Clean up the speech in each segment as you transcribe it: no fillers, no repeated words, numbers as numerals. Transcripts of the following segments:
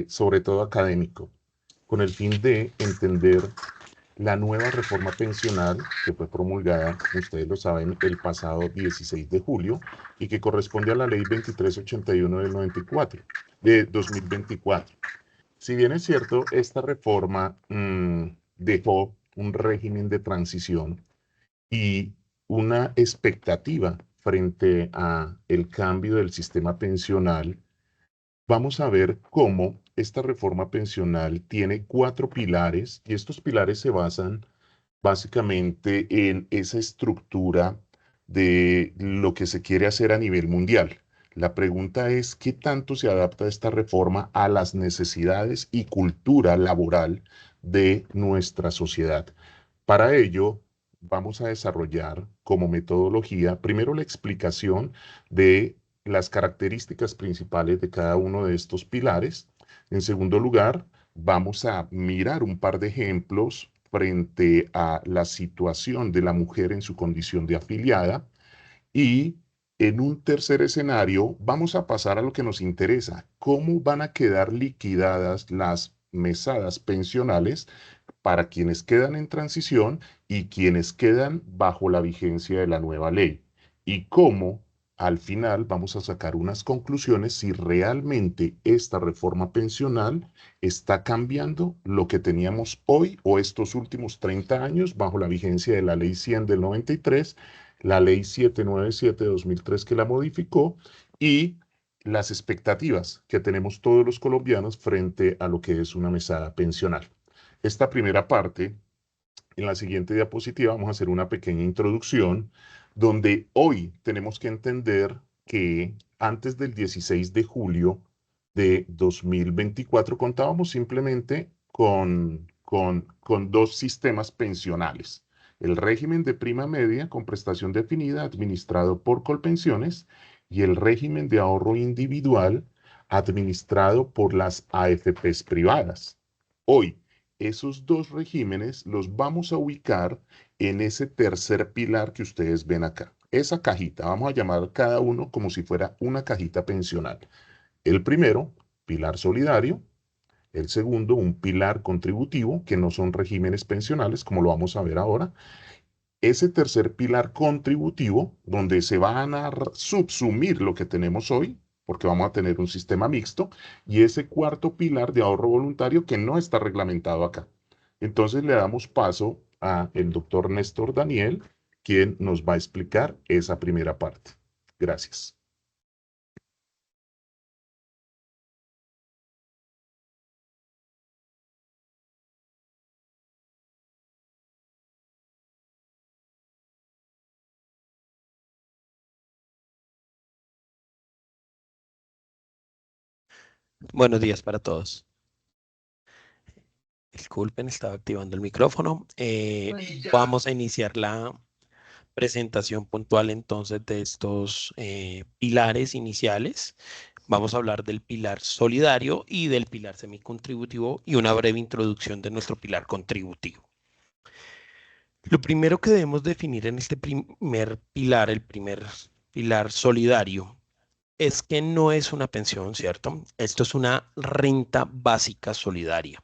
sobre todo académico, con el fin de entender la nueva reforma pensional que fue promulgada, ustedes lo saben, el pasado 16 de julio y que corresponde a la ley 2381 del 94, de 2024. Si bien es cierto, esta reforma dejó un régimen de transición y una expectativa frente a el cambio del sistema pensional, vamos a ver cómo esta reforma pensional tiene cuatro pilares y estos pilares se basan básicamente en esa estructura de lo que se quiere hacer a nivel mundial. La pregunta es, ¿qué tanto se adapta esta reforma a las necesidades y cultura laboral de nuestra sociedad? Para ello, vamos a desarrollar como metodología, primero la explicación de las características principales de cada uno de estos pilares. En segundo lugar, vamos a mirar un par de ejemplos frente a la situación de la mujer en su condición de afiliada y en un tercer escenario vamos a pasar a lo que nos interesa, cómo van a quedar liquidadas las mesadas pensionales para quienes quedan en transición y quienes quedan bajo la vigencia de la nueva ley. Y cómo al final vamos a sacar unas conclusiones si realmente esta reforma pensional está cambiando lo que teníamos hoy o estos últimos 30 años bajo la vigencia de la ley 100 del 93, la ley 797 de 2003 que la modificó y las expectativas que tenemos todos los colombianos frente a lo que es una mesada pensional. Esta primera parte, en la siguiente diapositiva, vamos a hacer una pequeña introducción donde hoy tenemos que entender que antes del 16 de julio de 2024 contábamos simplemente con dos sistemas pensionales. El régimen de prima media con prestación definida administrado por Colpensiones y el régimen de ahorro individual administrado por las AFPs privadas. Hoy, esos dos regímenes los vamos a ubicar en ese tercer pilar que ustedes ven acá. Esa cajita, vamos a llamar cada uno como si fuera una cajita pensional. El primero, pilar solidario. El segundo, un pilar contributivo, que no son regímenes pensionales, como lo vamos a ver ahora. Ese tercer pilar contributivo, donde se van a subsumir lo que tenemos hoy, porque vamos a tener un sistema mixto, y ese cuarto pilar de ahorro voluntario que no está reglamentado acá. Entonces le damos paso a el doctor Néstor Daniel, quien nos va a explicar esa primera parte. Gracias. Buenos días para todos. Disculpen, estaba activando el micrófono. Vamos a iniciar la presentación puntual entonces de estos pilares iniciales. Vamos a hablar del pilar solidario y del pilar semicontributivo y una breve introducción de nuestro pilar contributivo. Lo primero que debemos definir en este primer pilar, el primer pilar solidario, es que no es una pensión, ¿cierto? Esto es una renta básica solidaria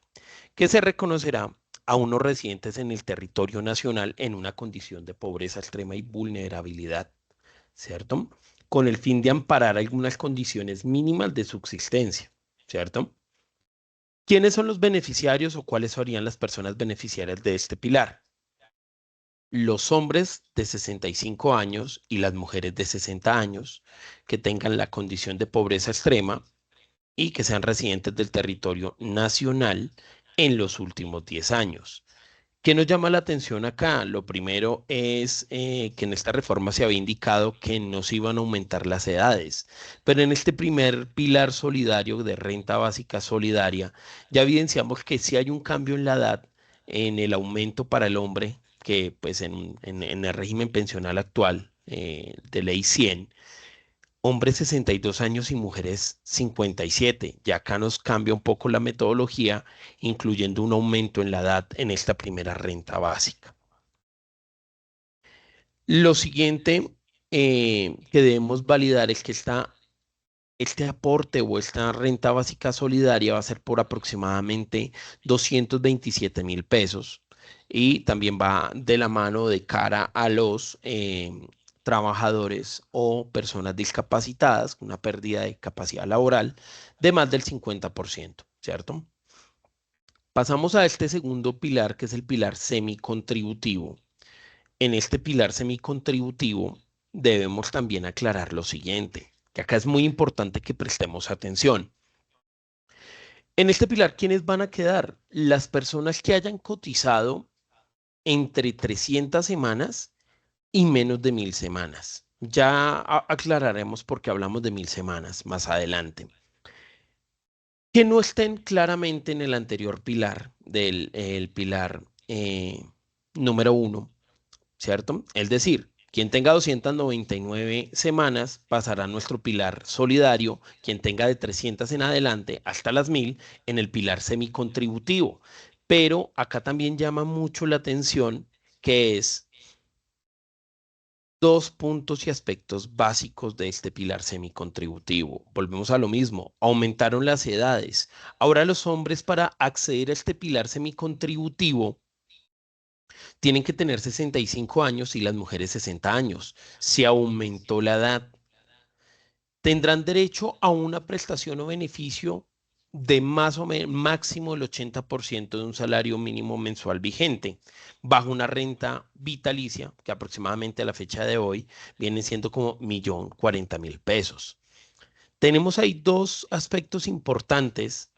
que se reconocerá a unos residentes en el territorio nacional en una condición de pobreza extrema y vulnerabilidad, ¿cierto? Con el fin de amparar algunas condiciones mínimas de subsistencia, ¿cierto? ¿Quiénes son los beneficiarios o cuáles serían las personas beneficiarias de este pilar? Los hombres de 65 años y las mujeres de 60 años que tengan la condición de pobreza extrema y que sean residentes del territorio nacional en los últimos 10 años. ¿Qué nos llama la atención acá? Lo primero es que en esta reforma se había indicado que no se iban a aumentar las edades, pero en este primer pilar solidario de renta básica solidaria ya evidenciamos que sí hay un cambio en la edad, en el aumento para el hombre, que pues en el régimen pensional actual de ley 100 hombres 62 años y mujeres 57. Ya acá nos cambia un poco la metodología, incluyendo un aumento en la edad en esta primera renta básica. Lo siguiente que debemos validar es que esta este aporte o esta renta básica solidaria va a ser por aproximadamente 227.000 pesos y también va de la mano de cara a los trabajadores o personas discapacitadas con una pérdida de capacidad laboral de más del 50%, ¿cierto? Pasamos a este segundo pilar, que es el pilar semicontributivo. En este pilar semicontributivo debemos también aclarar lo siguiente, que acá es muy importante que prestemos atención. En este pilar, ¿quiénes van a quedar? Las personas que hayan cotizado entre 300 semanas y menos de 1.000 semanas. Ya aclararemos por qué hablamos de 1.000 semanas más adelante. Que no estén claramente en el anterior pilar, del el pilar número 1, ¿cierto? Es decir, quien tenga 299 semanas pasará a nuestro pilar solidario, quien tenga de 300 en adelante hasta las 1.000 en el pilar semicontributivo. Pero acá también llama mucho la atención que es dos puntos y aspectos básicos de este pilar semicontributivo. Volvemos a lo mismo, aumentaron las edades. Ahora los hombres para acceder a este pilar semicontributivo tienen que tener 65 años y las mujeres 60 años. Se aumentó la edad. Tendrán derecho a una prestación o beneficio de más o menos máximo el 80% de un salario mínimo mensual vigente, bajo una renta vitalicia, que aproximadamente a la fecha de hoy viene siendo como 1.040.000 pesos. Tenemos ahí dos aspectos importantes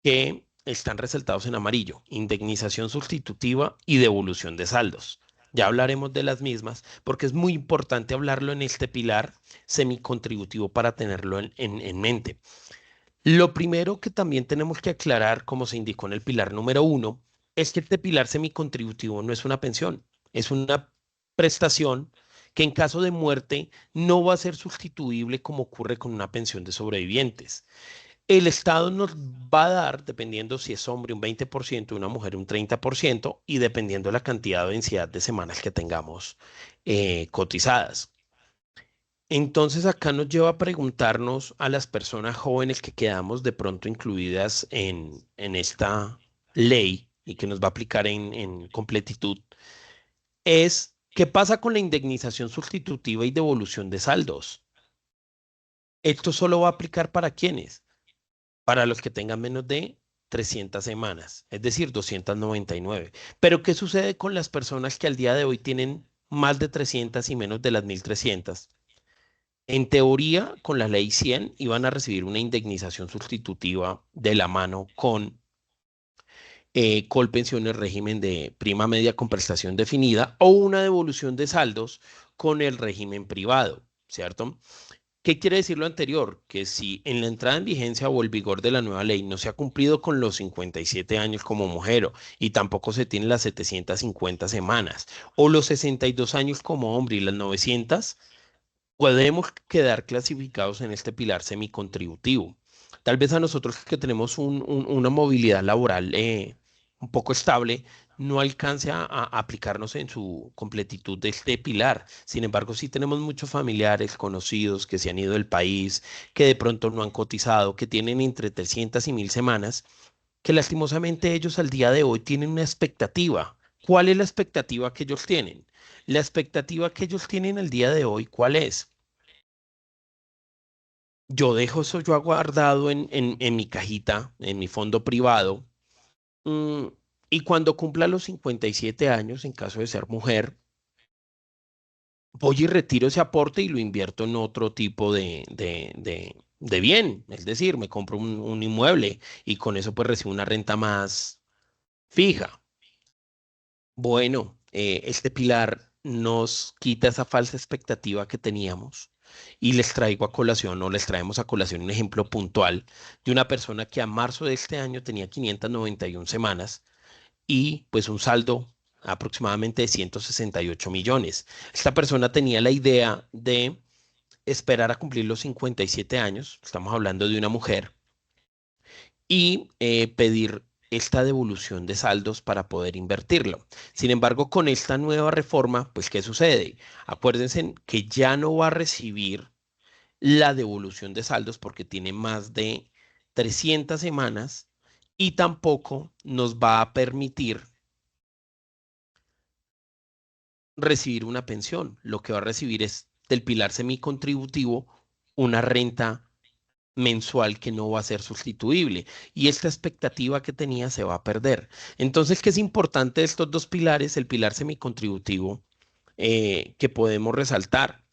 que están resaltados en amarillo: indemnización sustitutiva y devolución de saldos. Ya hablaremos de las mismas porque es muy importante hablarlo en este pilar semicontributivo para tenerlo en mente. Lo primero que también tenemos que aclarar, como se indicó en el pilar número 1, es que este pilar semicontributivo no es una pensión, es una prestación que en caso de muerte no va a ser sustituible como ocurre con una pensión de sobrevivientes. El Estado nos va a dar, dependiendo si es hombre, un 20%, una mujer un 30%, y dependiendo de la cantidad o densidad de semanas que tengamos cotizadas. Entonces acá nos lleva a preguntarnos a las personas jóvenes que quedamos de pronto incluidas en esta ley y que nos va a aplicar en completitud, es ¿qué pasa con la indemnización sustitutiva y devolución de saldos? ¿Esto solo va a aplicar para quiénes? Para los que tengan menos de 300 semanas, es decir, 299. Pero ¿qué sucede con las personas que al día de hoy tienen más de 300 y menos de las 1.300? En teoría, con la ley 100 iban a recibir una indemnización sustitutiva de la mano con Colpensiones, régimen de prima media con prestación definida, o una devolución de saldos con el régimen privado, ¿cierto? ¿Qué quiere decir lo anterior? Que si en la entrada en vigencia o el vigor de la nueva ley no se ha cumplido con los 57 años como mujer y tampoco se tienen las 750 semanas o los 62 años como hombre y las 900, podemos quedar clasificados en este pilar semicontributivo. Tal vez a nosotros que tenemos una movilidad laboral un poco estable, no alcance a aplicarnos en su completitud de este pilar. Sin embargo, sí tenemos muchos familiares conocidos que se han ido del país, que de pronto no han cotizado, que tienen entre 300 y 1.000 semanas, que lastimosamente ellos al día de hoy tienen una expectativa. ¿Cuál es la expectativa que ellos tienen? La expectativa que ellos tienen al día de hoy, ¿cuál es? Yo dejo eso yo guardado en mi cajita, en mi fondo privado, mm, y cuando cumpla los 57 años, en caso de ser mujer, voy y retiro ese aporte y lo invierto en otro tipo de bien. Es decir, me compro un inmueble y con eso pues recibo una renta más fija. Bueno, este pilar nos quita esa falsa expectativa que teníamos y les traigo a colación o les traemos a colación un ejemplo puntual de una persona que a marzo de este año tenía 591 semanas y pues un saldo aproximadamente de 168 millones. Esta persona tenía la idea de esperar a cumplir los 57 años, estamos hablando de una mujer, y pedir esta devolución de saldos para poder invertirlo. Sin embargo, con esta nueva reforma, pues, ¿qué sucede? Acuérdense que ya no va a recibir la devolución de saldos porque tiene más de 300 semanas y tampoco nos va a permitir recibir una pensión. Lo que va a recibir es del pilar semicontributivo una renta mensual que no va a ser sustituible y esta expectativa que tenía se va a perder. Entonces, ¿qué es importante de estos dos pilares? El pilar semicontributivo que podemos resaltar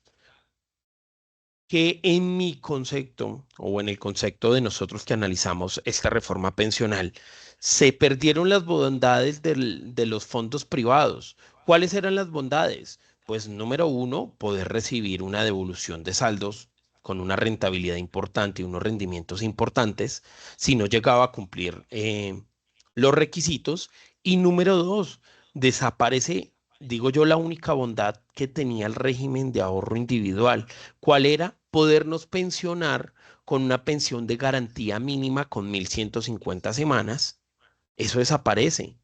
que en mi concepto o en el concepto de nosotros que analizamos esta reforma pensional, se perdieron las bondades de los fondos privados. ¿Cuáles eran las bondades? Pues número uno, poder recibir una devolución de saldos con una rentabilidad importante y unos rendimientos importantes si no llegaba a cumplir los requisitos. Y número dos, desaparece, digo yo, la única bondad que tenía el régimen de ahorro individual. ¿Cuál era? Podernos pensionar con una pensión de garantía mínima con 1.150 semanas. Eso desaparece.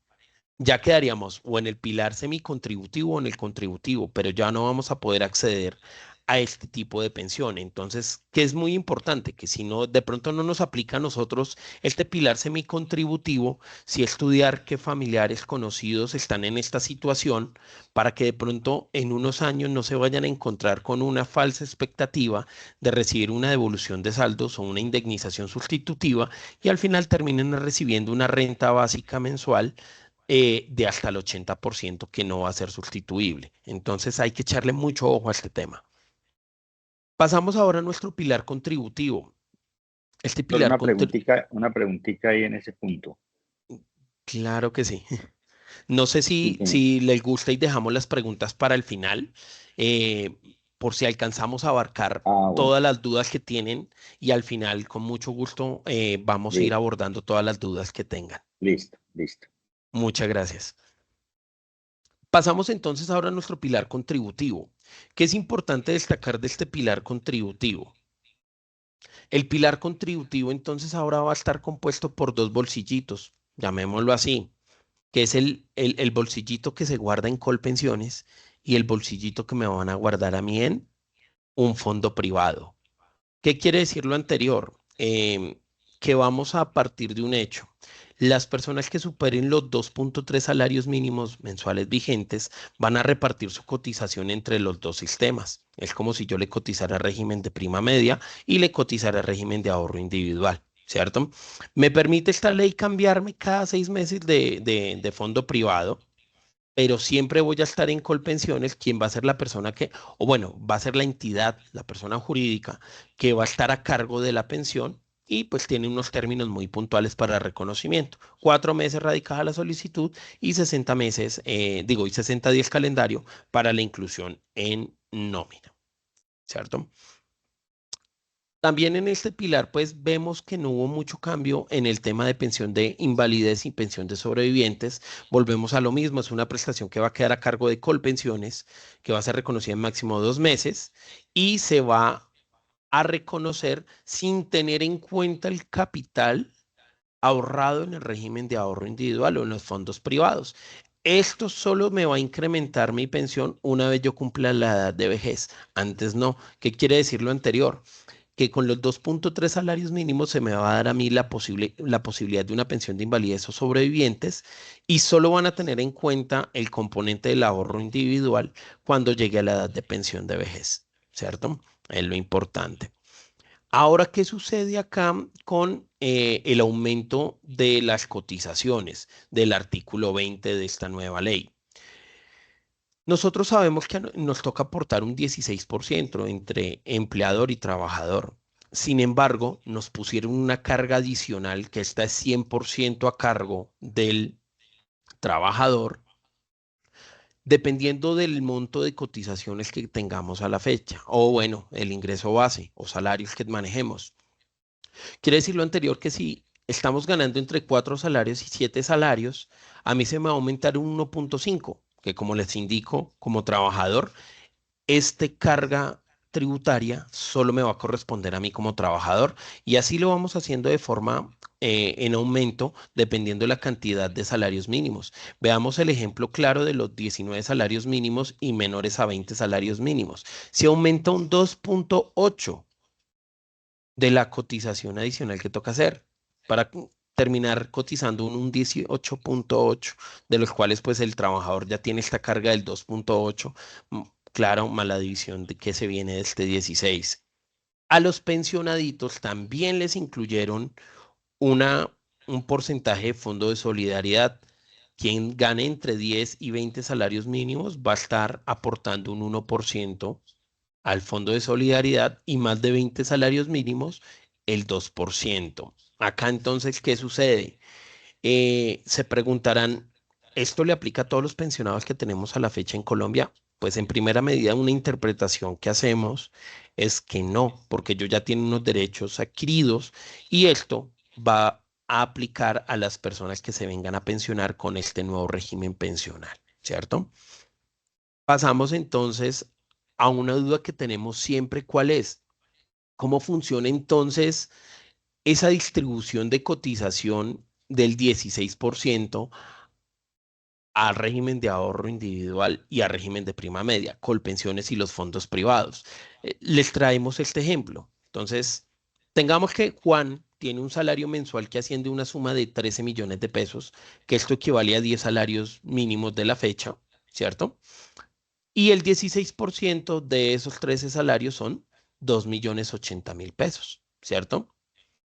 Ya quedaríamos o en el pilar semicontributivo o en el contributivo, pero ya no vamos a poder acceder a este tipo de pensión. Entonces, que es muy importante que si no, de pronto no nos aplica a nosotros este pilar semicontributivo, si estudiar qué familiares conocidos están en esta situación para que de pronto en unos años no se vayan a encontrar con una falsa expectativa de recibir una devolución de saldos o una indemnización sustitutiva y al final terminen recibiendo una renta básica mensual de hasta el 80% que no va a ser sustituible. Entonces hay que echarle mucho ojo a este tema. Pasamos ahora a nuestro pilar contributivo. Este Solo pilar contributivo, una preguntita ahí en ese punto. claro que sí. No sé si les gusta y dejamos las preguntas para el final, eh, por si alcanzamos a abarcar Bueno, todas las dudas que tienen y al final, con mucho gusto, vamos a ir listo, abordando todas las dudas que tengan. listo, listo. Muchas gracias. Pasamos entonces ahora a nuestro pilar contributivo. ¿Qué es importante destacar de este pilar contributivo? El pilar contributivo entonces ahora va a estar compuesto por dos bolsillitos, llamémoslo así, que es el bolsillito que se guarda en Colpensiones y el bolsillito que me van a guardar a mí en un fondo privado. ¿Qué quiere decir lo anterior? Que vamos a partir de un hecho. Las personas que superen los 2.3 salarios mínimos mensuales vigentes van a repartir su cotización entre los dos sistemas. Es como si yo le cotizara al régimen de prima media y le cotizara al régimen de ahorro individual, ¿cierto? Me permite esta ley cambiarme cada 6 meses de fondo privado, pero siempre voy a estar en Colpensiones, quien va a ser la persona que, o bueno, va a ser la entidad, la persona jurídica que va a estar a cargo de la pensión y pues tiene unos términos muy puntuales para reconocimiento. 4 meses radicada la solicitud y 60 meses, y 60 días calendario para la inclusión en nómina, ¿cierto? También en este pilar, pues vemos que no hubo mucho cambio en el tema de pensión de invalidez y pensión de sobrevivientes. Volvemos a lo mismo, es una prestación que va a quedar a cargo de Colpensiones, que va a ser reconocida en máximo 2 meses y se va a reconocer sin tener en cuenta el capital ahorrado en el régimen de ahorro individual o en los fondos privados. Esto solo me va a incrementar mi pensión una vez yo cumpla la edad de vejez. Antes no. ¿Qué quiere decir lo anterior? Que con los 2.3 salarios mínimos se me va a dar a mí la posibilidad de una pensión de invalidez o sobrevivientes y solo van a tener en cuenta el componente del ahorro individual cuando llegue a la edad de pensión de vejez, ¿cierto? Es lo importante. Ahora, ¿qué sucede acá con el aumento de las cotizaciones del artículo 20 de esta nueva ley? Nosotros sabemos que nos toca aportar un 16% entre empleador y trabajador. Sin embargo, nos pusieron una carga adicional que está 100% a cargo del trabajador, dependiendo del monto de cotizaciones que tengamos a la fecha, o bueno, el ingreso base o salarios que manejemos. Quiere decir lo anterior que si estamos ganando entre 4 salarios y 7 salarios, a mí se me va a aumentar un 1.5, que como les indico, como trabajador, este carga tributaria solo me va a corresponder a mí como trabajador y así lo vamos haciendo de forma en aumento dependiendo de la cantidad de salarios mínimos. Veamos el ejemplo claro de los 19 salarios mínimos y menores a 20 salarios mínimos. Si aumenta un 2.8 de la cotización adicional que toca hacer para terminar cotizando un 18.8, de los cuales pues el trabajador ya tiene esta carga del 2.8, claro, más la división de que se viene de este 16. A los pensionaditos también les incluyeron un porcentaje de fondo de solidaridad. Quien gane entre 10 y 20 salarios mínimos va a estar aportando un 1% al fondo de solidaridad y más de 20 salarios mínimos el 2%. Acá entonces, ¿qué sucede? Se preguntarán, ¿esto le aplica a todos los pensionados que tenemos a la fecha en Colombia? Pues en primera medida una interpretación que hacemos es que no, porque ellos ya tienen unos derechos adquiridos y esto va a aplicar a las personas que se vengan a pensionar con este nuevo régimen pensional, ¿cierto? Pasamos entonces a una duda que tenemos siempre, ¿cuál es? ¿Cómo funciona entonces esa distribución de cotización del 16% al régimen de ahorro individual y al régimen de prima media, Colpensiones y los fondos privados? Les traemos este ejemplo. Entonces, tengamos que Juan tiene un salario mensual que asciende a una suma de 13 millones de pesos, que esto equivale a 10 salarios mínimos de la fecha, ¿cierto? Y el 16% de esos 13 salarios son 2.080.000 pesos, ¿cierto?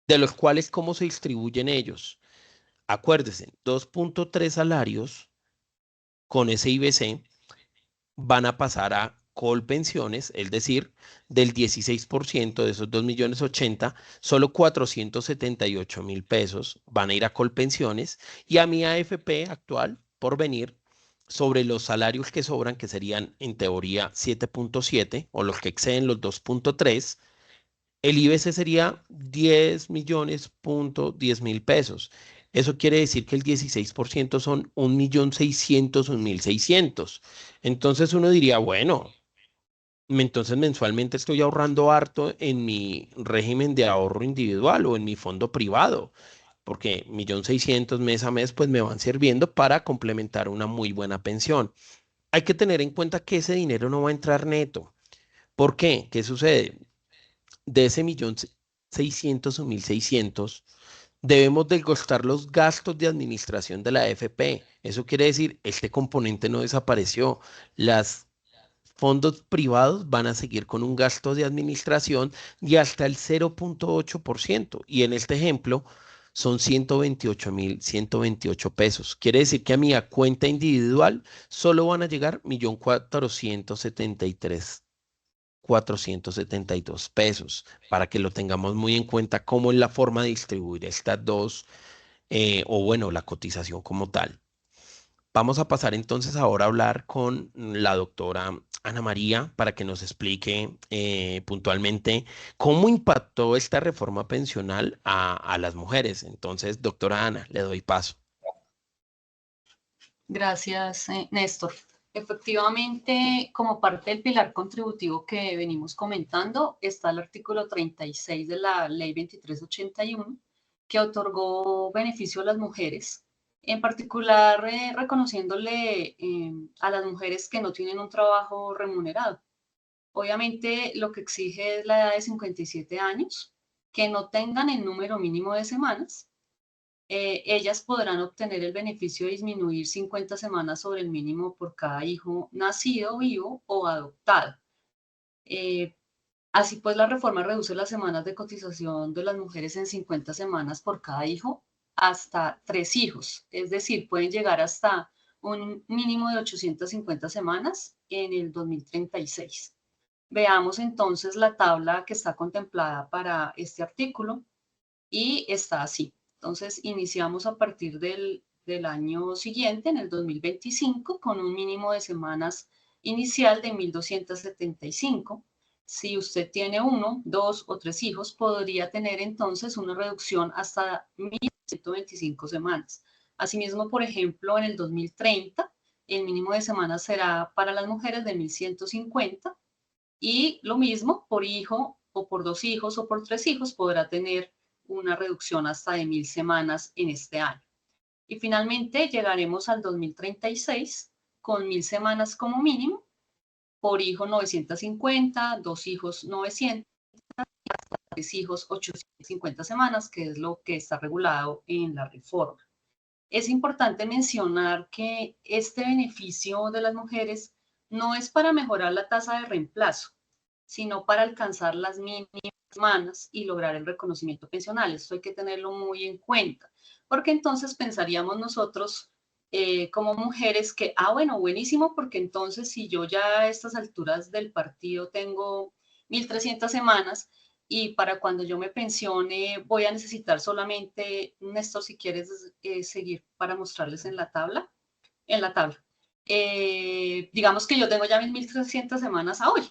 De los cuales, ¿cómo se distribuyen ellos? Acuérdense, 2.3 salarios con ese IBC van a pasar a Colpensiones, es decir, del 16% de esos 2.080.000, solo 478.000 pesos van a ir a Colpensiones y a mi AFP actual, por venir, sobre los salarios que sobran, que serían en teoría 7.7 o los que exceden los 2.3, el IBC sería 10.010.000 pesos. Eso quiere decir que el 16% son 1.600.000, 1.600. Entonces uno diría, bueno, entonces mensualmente estoy ahorrando harto en mi régimen de ahorro individual o en mi fondo privado, porque 1.600.000 mes a mes pues me van sirviendo para complementar una muy buena pensión. Hay que tener en cuenta que ese dinero no va a entrar neto. ¿Por qué? ¿Qué sucede? De ese 1.600.000 o 1.600.000, debemos desglosar los gastos de administración de la AFP. Eso quiere decir, este componente no desapareció. Los fondos privados van a seguir con un gasto de administración de hasta el 0.8%. Y en este ejemplo son 128.128 pesos. Quiere decir que a mi cuenta individual solo van a llegar 1.473.472 pesos, para que lo tengamos muy en cuenta cómo es la forma de distribuir estas dos, o bueno, la cotización como tal. Vamos a pasar entonces ahora a hablar con la doctora Ana María para que nos explique puntualmente cómo impactó esta reforma pensional a las mujeres. Entonces, doctora Ana, le doy paso. Gracias, Néstor. Efectivamente, como parte del pilar contributivo que venimos comentando, está el artículo 36 de la Ley 2381, que otorgó beneficio a las mujeres, en particular reconociéndole a las mujeres que no tienen un trabajo remunerado. Obviamente, lo que exige es la edad de 57 años, que no tengan el número mínimo de semanas. Ellas podrán obtener el beneficio de disminuir 50 semanas sobre el mínimo por cada hijo nacido, vivo o adoptado. Así pues, la reforma reduce las semanas de cotización de las mujeres en 50 semanas por cada hijo hasta 3 hijos, es decir, pueden llegar hasta un mínimo de 850 semanas en el 2036. Veamos entonces la tabla que está contemplada para este artículo y está así. Entonces, iniciamos a partir del año siguiente, en el 2025, con un mínimo de semanas inicial de 1.275. Si usted tiene 1, 2 o 3 hijos, podría tener entonces una reducción hasta 1.125 semanas. Asimismo, por ejemplo, en el 2030, el mínimo de semanas será para las mujeres de 1.150 y lo mismo por hijo o por 2 hijos o por 3 hijos podrá tener una reducción hasta de 1.000 semanas en este año. Y finalmente llegaremos al 2036 con 1.000 semanas como mínimo, por hijo 950, 2 hijos 900, 3 hijos 850 semanas, que es lo que está regulado en la reforma. Es importante mencionar que este beneficio de las mujeres no es para mejorar la tasa de reemplazo, sino para alcanzar las mínimas semanas y lograr el reconocimiento pensional. Esto hay que tenerlo muy en cuenta, porque entonces pensaríamos nosotros como mujeres que, bueno, buenísimo, porque entonces si yo ya a estas alturas del partido tengo 1.300 semanas y para cuando yo me pensione voy a necesitar solamente, Néstor, si quieres seguir para mostrarles en la tabla. Digamos que yo tengo ya mis 1.300 semanas a hoy,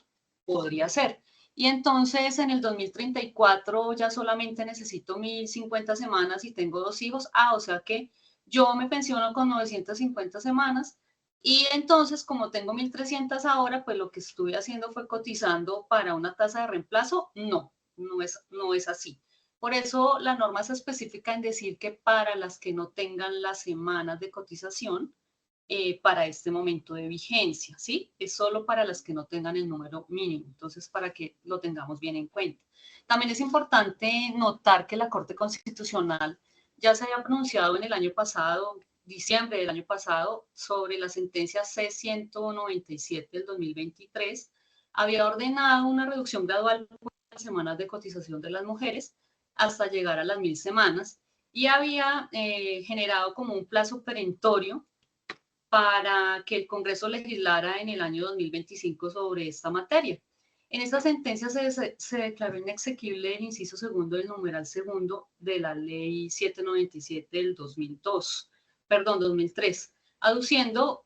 podría ser. Y entonces en el 2034 ya solamente necesito 1.050 semanas y tengo 2 hijos. O sea que yo me pensiono con 950 semanas y entonces como tengo 1.300 ahora, pues lo que estuve haciendo fue cotizando para una tasa de reemplazo. No es así. Por eso la norma se especifica en decir que para las que no tengan las semanas de cotización, para este momento de vigencia, ¿sí? Es solo para las que no tengan el número mínimo, entonces para que lo tengamos bien en cuenta. También es importante notar que la Corte Constitucional ya se había pronunciado en el año pasado, diciembre del año pasado, sobre la sentencia C-197 del 2023, había ordenado una reducción gradual de las semanas de cotización de las mujeres hasta llegar a las 1.000 semanas y había generado como un plazo perentorio para que el Congreso legislara en el año 2025 sobre esta materia. En esta sentencia se declaró inexequible el inciso segundo del numeral segundo de la ley 797 del 2003, aduciendo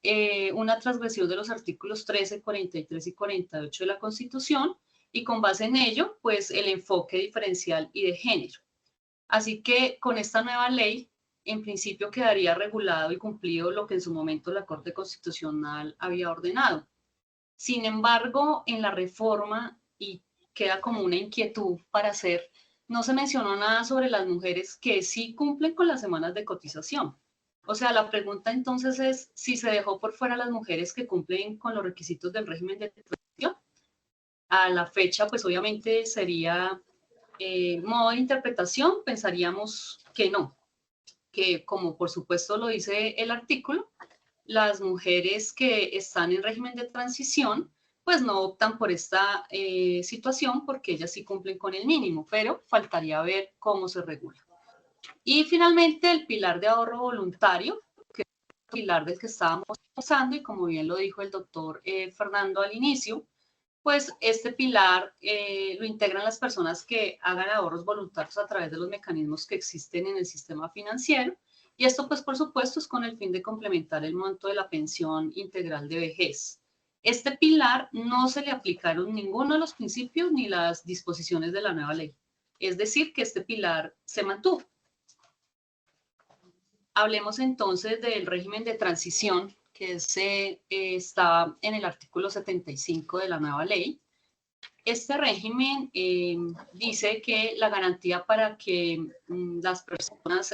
una transgresión de los artículos 13, 43 y 48 de la Constitución y con base en ello, pues el enfoque diferencial y de género. Así que con esta nueva ley, en principio quedaría regulado y cumplido lo que en su momento la Corte Constitucional había ordenado. Sin embargo, en la reforma, y queda como una inquietud para hacer, no se mencionó nada sobre las mujeres que sí cumplen con las semanas de cotización. O sea, la pregunta entonces es si se dejó por fuera las mujeres que cumplen con los requisitos del régimen de cotización. A la fecha, pues obviamente sería modo de interpretación, pensaríamos que no, que como por supuesto lo dice el artículo, las mujeres que están en régimen de transición, pues no optan por esta situación porque ellas sí cumplen con el mínimo, pero faltaría ver cómo se regula. Y finalmente el pilar de ahorro voluntario, que es el pilar del que estábamos usando y como bien lo dijo el doctor Fernando al inicio, pues este pilar lo integran las personas que hagan ahorros voluntarios a través de los mecanismos que existen en el sistema financiero. Y esto, pues, por supuesto, es con el fin de complementar el monto de la pensión integral de vejez. Este pilar no se le aplicaron ninguno de los principios ni las disposiciones de la nueva ley. Es decir, que este pilar se mantuvo. Hablemos entonces del régimen de transición que está en el artículo 75 de la nueva ley. Este régimen dice que la garantía para que las personas,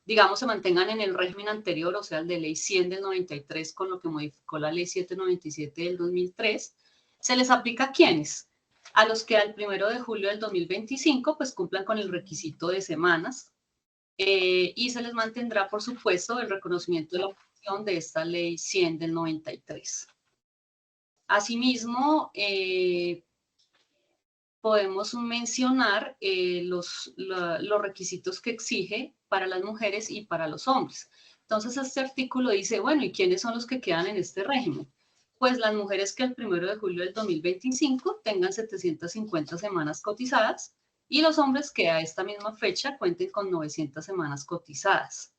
digamos, se mantengan en el régimen anterior, o sea, el de ley 100 del 93, con lo que modificó la ley 797 del 2003, se les aplica a quienes, a los que al 1 de julio del 2025, pues cumplan con el requisito de semanas, y se les mantendrá, por supuesto, el reconocimiento de la opción de esta ley 100 del 93. Asimismo, podemos mencionar los requisitos que exige para las mujeres y para los hombres. Entonces, este artículo dice, bueno, ¿y quiénes son los que quedan en este régimen? Pues las mujeres que el 1 de julio del 2025 tengan 750 semanas cotizadas y los hombres que a esta misma fecha cuenten con 900 semanas cotizadas.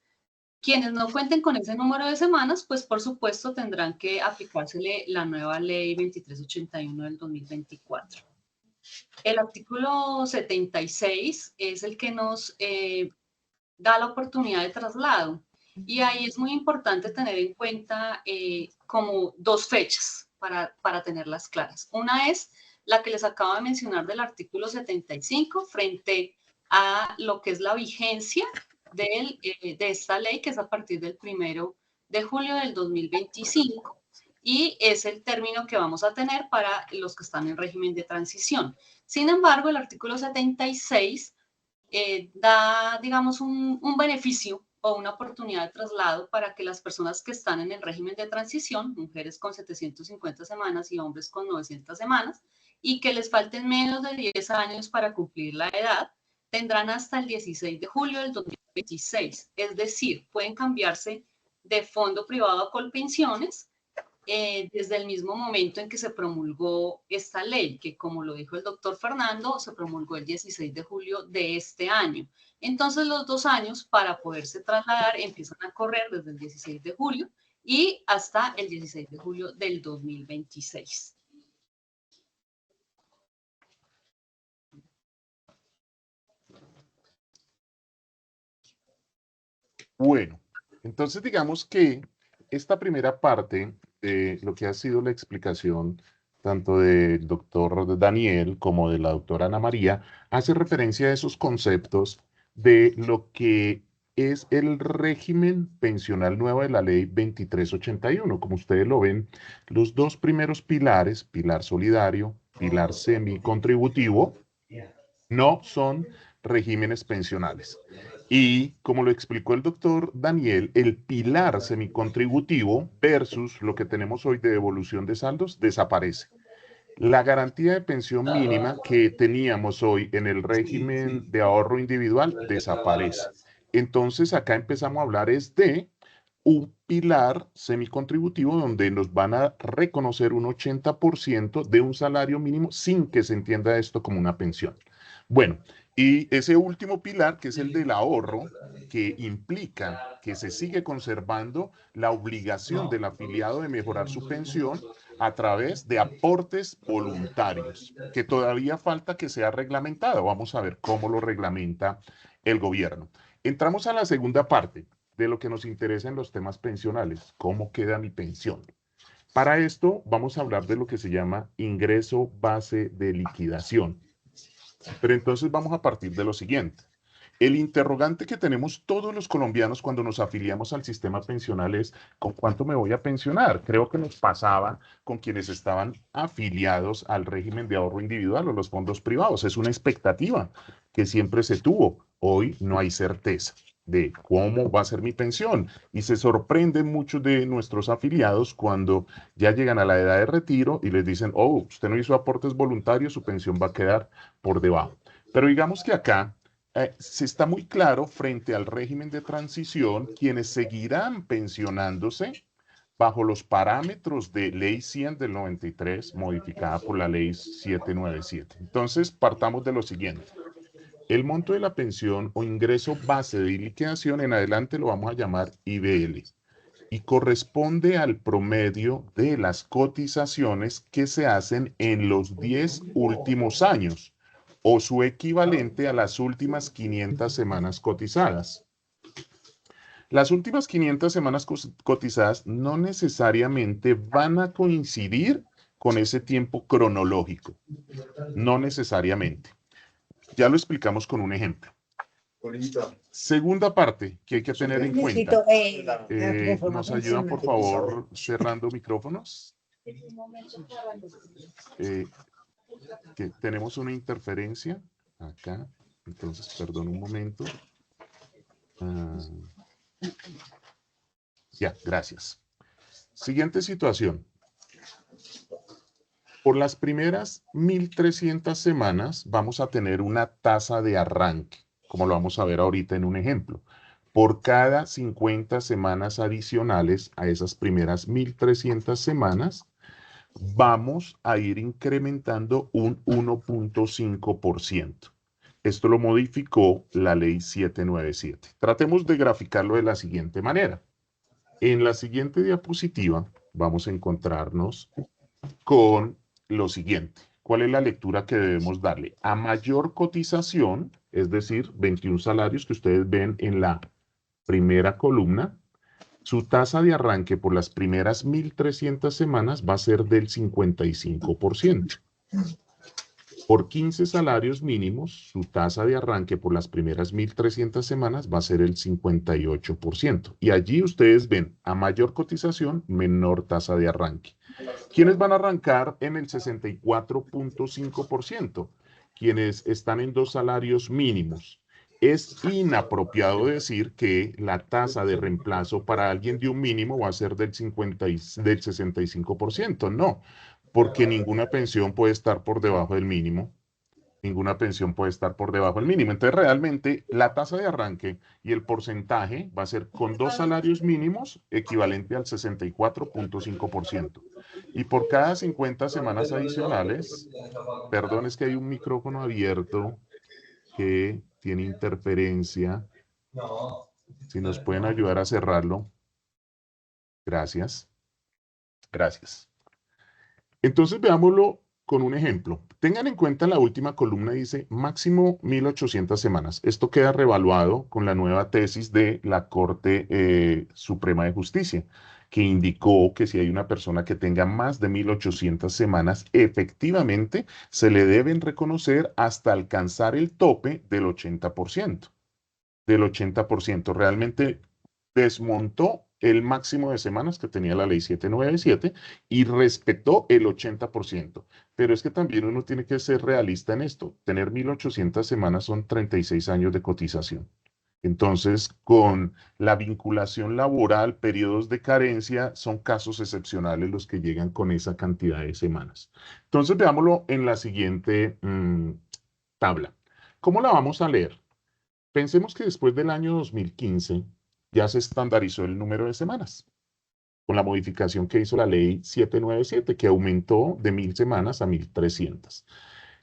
Quienes no cuenten con ese número de semanas, pues por supuesto tendrán que aplicársele la nueva ley 2381 del 2024. El artículo 76 es el que nos da la oportunidad de traslado y ahí es muy importante tener en cuenta como 2 fechas para tenerlas claras. Una es la que les acabo de mencionar del artículo 75 frente a lo que es la vigencia de esta ley, que es a partir del 1 de julio del 2025. y es el término que vamos a tener para los que están en régimen de transición. Sin embargo, el artículo 76 da, digamos, un beneficio o una oportunidad de traslado para que las personas que están en el régimen de transición, mujeres con 750 semanas y hombres con 900 semanas, y que les falten menos de 10 años para cumplir la edad, tendrán hasta el 16 de julio del 2026. Es decir, pueden cambiarse de fondo privado a Colpensiones desde el mismo momento en que se promulgó esta ley, que como lo dijo el doctor Fernando, se promulgó el 16 de julio de este año. Entonces los 2 años para poderse trasladar empiezan a correr desde el 16 de julio y hasta el 16 de julio del 2026. Bueno, entonces digamos que esta primera parte de lo que ha sido la explicación tanto del doctor Daniel como de la doctora Ana María hace referencia a esos conceptos de lo que es el régimen pensional nuevo de la ley 2381. Como ustedes lo ven, los dos primeros pilares, pilar solidario, pilar semicontributivo, no son regímenes pensionales. Y como lo explicó el doctor Daniel, el pilar semicontributivo versus lo que tenemos hoy de devolución de saldos desaparece. La garantía de pensión mínima que teníamos hoy en el régimen de ahorro individual desaparece. Entonces acá empezamos a hablar es de un pilar semicontributivo donde nos van a reconocer un 80% de un salario mínimo sin que se entienda esto como una pensión. Bueno, y ese último pilar, que es el del ahorro, que implica que se sigue conservando la obligación del afiliado de mejorar su pensión a través de aportes voluntarios, que todavía falta que sea reglamentado. Vamos a ver cómo lo reglamenta el gobierno. Entramos a la segunda parte de lo que nos interesa en los temas pensionales. ¿Cómo queda mi pensión? Para esto vamos a hablar de lo que se llama ingreso base de liquidación. Pero entonces vamos a partir de lo siguiente. El interrogante que tenemos todos los colombianos cuando nos afiliamos al sistema pensional es ¿con cuánto me voy a pensionar? Creo que nos pasaba con quienes estaban afiliados al régimen de ahorro individual o los fondos privados. Es una expectativa que siempre se tuvo. Hoy no hay certeza de cómo va a ser mi pensión. Y se sorprenden muchos de nuestros afiliados cuando ya llegan a la edad de retiro y les dicen, oh, usted no hizo aportes voluntarios, su pensión va a quedar por debajo. Pero digamos que acá se está muy claro frente al régimen de transición quienes seguirán pensionándose bajo los parámetros de Ley 100 del 93, modificada por la Ley 797. Entonces, partamos de lo siguiente. El monto de la pensión o ingreso base de liquidación en adelante lo vamos a llamar IBL y corresponde al promedio de las cotizaciones que se hacen en los 10 últimos años o su equivalente a las últimas 500 semanas cotizadas. Las últimas 500 semanas cotizadas no necesariamente van a coincidir con ese tiempo cronológico, no necesariamente. Ya lo explicamos con un ejemplo. Segunda parte que hay que tener en cuenta. ¿Nos ayudan, por favor, cerrando micrófonos? Que tenemos una interferencia acá. Entonces, perdón un momento. Ya, gracias. Siguiente situación. Por las primeras 1.300 semanas vamos a tener una tasa de arranque, como lo vamos a ver ahorita en un ejemplo. Por cada 50 semanas adicionales a esas primeras 1.300 semanas, vamos a ir incrementando un 1.5%. Esto lo modificó la ley 797. Tratemos de graficarlo de la siguiente manera. En la siguiente diapositiva vamos a encontrarnos con lo siguiente. ¿Cuál es la lectura que debemos darle? A mayor cotización, es decir, 21 salarios que ustedes ven en la primera columna, su tasa de arranque por las primeras 1.300 semanas va a ser del 55%. Por 15 salarios mínimos, su tasa de arranque por las primeras 1.300 semanas va a ser el 58%. Y allí ustedes ven, a mayor cotización, menor tasa de arranque. ¿Quiénes van a arrancar en el 64.5%? Quienes están en 2 salarios mínimos. Es inapropiado decir que la tasa de reemplazo para alguien de un mínimo va a ser del 65%. No, porque ninguna pensión puede estar por debajo del mínimo. Ninguna pensión puede estar por debajo del mínimo. Entonces, realmente, la tasa de arranque y el porcentaje va a ser con 2 salarios mínimos equivalente al 64.5%. Y por cada 50 semanas adicionales, perdón, es que hay un micrófono abierto que tiene interferencia. Si nos pueden ayudar a cerrarlo. Gracias. Gracias. Entonces, veámoslo con un ejemplo. Tengan en cuenta la última columna, dice máximo 1.800 semanas. Esto queda revaluado con la nueva tesis de la Corte Suprema de Justicia, que indicó que si hay una persona que tenga más de 1.800 semanas, efectivamente se le deben reconocer hasta alcanzar el tope del 80%. Del 80%. Realmente desmontó el máximo de semanas que tenía la ley 797 y respetó el 80%. Pero es que también uno tiene que ser realista en esto. Tener 1.800 semanas son 36 años de cotización. Entonces, con la vinculación laboral, periodos de carencia, son casos excepcionales los que llegan con esa cantidad de semanas. Entonces, veámoslo en la siguiente tabla. ¿Cómo la vamos a leer? Pensemos que después del año 2015 ya se estandarizó el número de semanas, con la modificación que hizo la ley 797, que aumentó de 1.000 semanas a 1.300.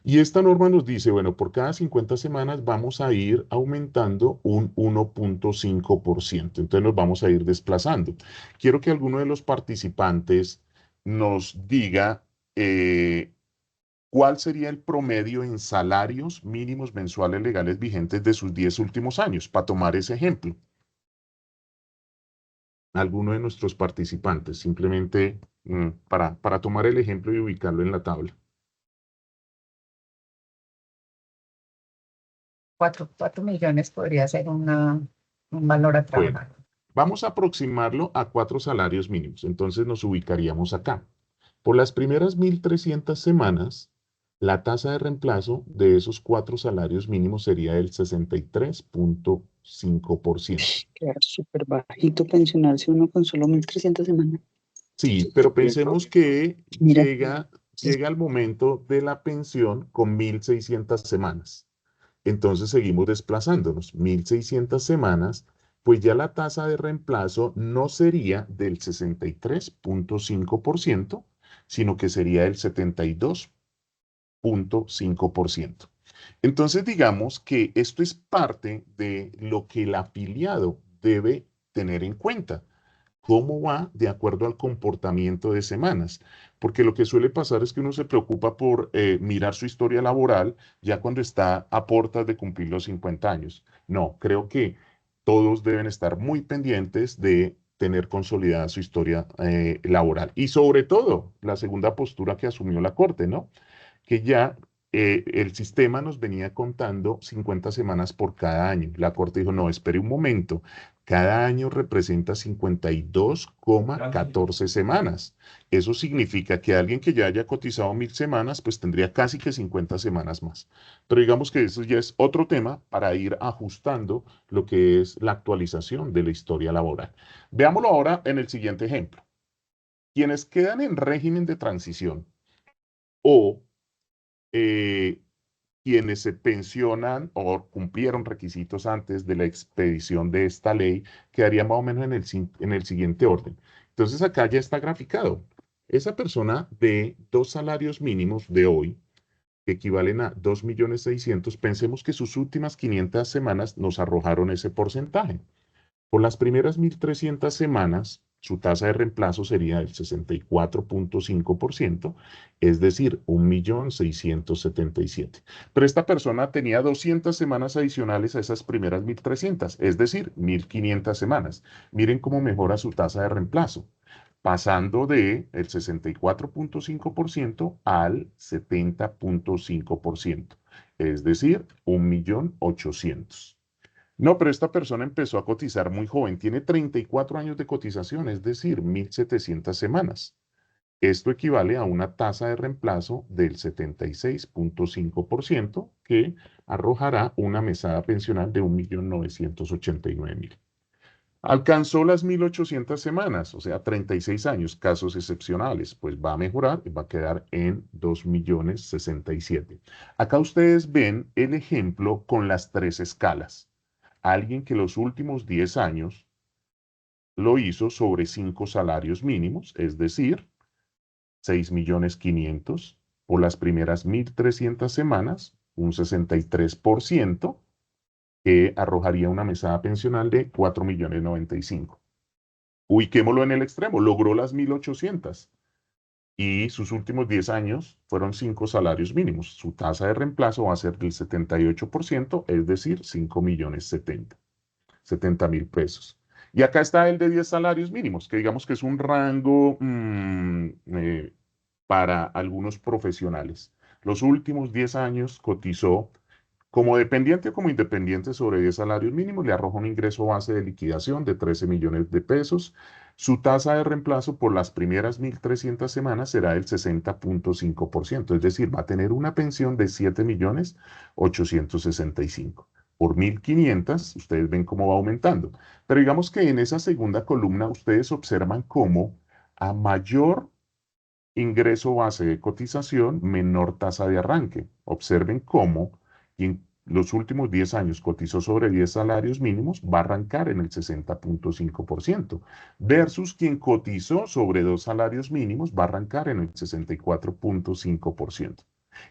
Y esta norma nos dice, bueno, por cada 50 semanas vamos a ir aumentando un 1.5%. Entonces nos vamos a ir desplazando. Quiero que alguno de los participantes nos diga ¿cuál sería el promedio en salarios mínimos mensuales legales vigentes de sus 10 últimos años? Para tomar ese ejemplo. Alguno de nuestros participantes, simplemente para tomar el ejemplo y ubicarlo en la tabla. 4 millones podría ser un valor a trabajar. Bueno, vamos a aproximarlo a 4 salarios mínimos. Entonces nos ubicaríamos acá. Por las primeras 1.300 semanas, la tasa de reemplazo de esos 4 salarios mínimos sería del 63.5%. Queda súper bajito pensionarse uno con solo 1.300 semanas. Sí, pero pensemos que Mira. llega el momento de la pensión con 1.600 semanas. Entonces seguimos desplazándonos. 1.600 semanas, pues ya la tasa de reemplazo no sería del 63.5%, sino que sería del 72.5%. Entonces digamos que esto es parte de lo que el afiliado debe tener en cuenta. ¿Cómo va de acuerdo al comportamiento de semanas? Porque lo que suele pasar es que uno se preocupa por mirar su historia laboral ya cuando está a puertas de cumplir los 50 años. No, creo que todos deben estar muy pendientes de tener consolidada su historia laboral. Y sobre todo, la segunda postura que asumió la Corte, ¿no? Que ya el sistema nos venía contando 50 semanas por cada año. La Corte dijo, no, espere un momento, cada año representa 52,14 semanas. Eso significa que alguien que ya haya cotizado 1.000 semanas, pues tendría casi que 50 semanas más. Pero digamos que eso ya es otro tema para ir ajustando lo que es la actualización de la historia laboral. Veámoslo ahora en el siguiente ejemplo. Quienes quedan en régimen de transición o quienes se pensionan o cumplieron requisitos antes de la expedición de esta ley, quedaría más o menos en el siguiente orden. Entonces acá ya está graficado. Esa persona de 2 salarios mínimos de hoy, que equivalen a 2.600.000, pensemos que sus últimas 500 semanas nos arrojaron ese porcentaje. Por las primeras 1.300 semanas, su tasa de reemplazo sería del 64.5%, es decir, 1.677.000. Pero esta persona tenía 200 semanas adicionales a esas primeras 1.300, es decir, 1.500 semanas. Miren cómo mejora su tasa de reemplazo, pasando del 64.5% al 70.5%, es decir, 1.800.000. No, pero esta persona empezó a cotizar muy joven, tiene 34 años de cotización, es decir, 1.700 semanas. Esto equivale a una tasa de reemplazo del 76.5% que arrojará una mesada pensional de 1.989.000. Alcanzó las 1.800 semanas, o sea, 36 años, casos excepcionales, pues va a mejorar y va a quedar en 2.067.000. Acá ustedes ven el ejemplo con las 3 escalas. Alguien que los últimos 10 años lo hizo sobre 5 salarios mínimos, es decir, 6.500.000 por las primeras 1.300 semanas, un 63%, que arrojaría una mesada pensional de 4.095.000. Ubiquémoslo en el extremo, logró las 1.800 y sus últimos 10 años fueron 5 salarios mínimos. Su tasa de reemplazo va a ser del 78%, es decir, 5.070.000 pesos. Y acá está el de 10 salarios mínimos, que digamos que es un rango para algunos profesionales. Los últimos 10 años cotizó como dependiente o como independiente sobre 10 salarios mínimos, le arroja un ingreso base de liquidación de 13 millones de pesos. Su tasa de reemplazo por las primeras 1.300 semanas será del 60.5%, es decir, va a tener una pensión de 7.865.000. Por 1.500, ustedes ven cómo va aumentando. Pero digamos que en esa segunda columna ustedes observan cómo a mayor ingreso base de cotización, menor tasa de arranque. Observen cómo quien los últimos 10 años cotizó sobre 10 salarios mínimos va a arrancar en el 60.5%, versus quien cotizó sobre 2 salarios mínimos va a arrancar en el 64.5%.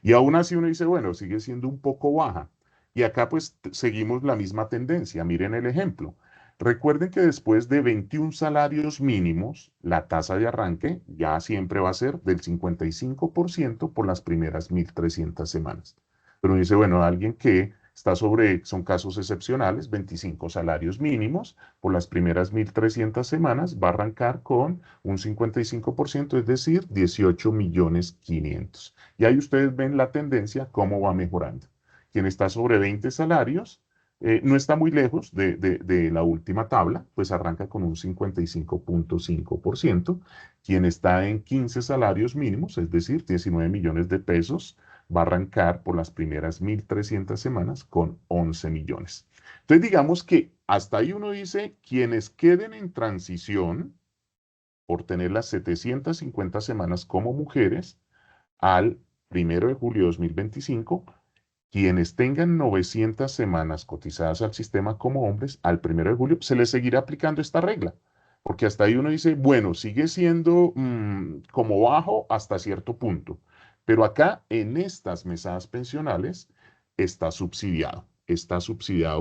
Y aún así uno dice, bueno, sigue siendo un poco baja. Y acá pues seguimos la misma tendencia. Miren el ejemplo. Recuerden que después de 21 salarios mínimos, la tasa de arranque ya siempre va a ser del 55% por las primeras 1.300 semanas. Pero dice, bueno, alguien que está sobre, son casos excepcionales, 25 salarios mínimos por las primeras 1.300 semanas, va a arrancar con un 55%, es decir, 18.500.000. Y ahí ustedes ven la tendencia, cómo va mejorando. Quien está sobre 20 salarios, no está muy lejos de la última tabla, pues arranca con un 55.5%. Quien está en 15 salarios mínimos, es decir, 19 millones de pesos, va a arrancar por las primeras 1.300 semanas con 11 millones. Entonces, digamos que hasta ahí uno dice, quienes queden en transición por tener las 750 semanas como mujeres al 1 de julio de 2025, quienes tengan 900 semanas cotizadas al sistema como hombres, al 1 de julio se les seguirá aplicando esta regla. Porque hasta ahí uno dice, bueno, sigue siendo como bajo hasta cierto punto. Pero acá, en estas mesadas pensionales, está subsidiado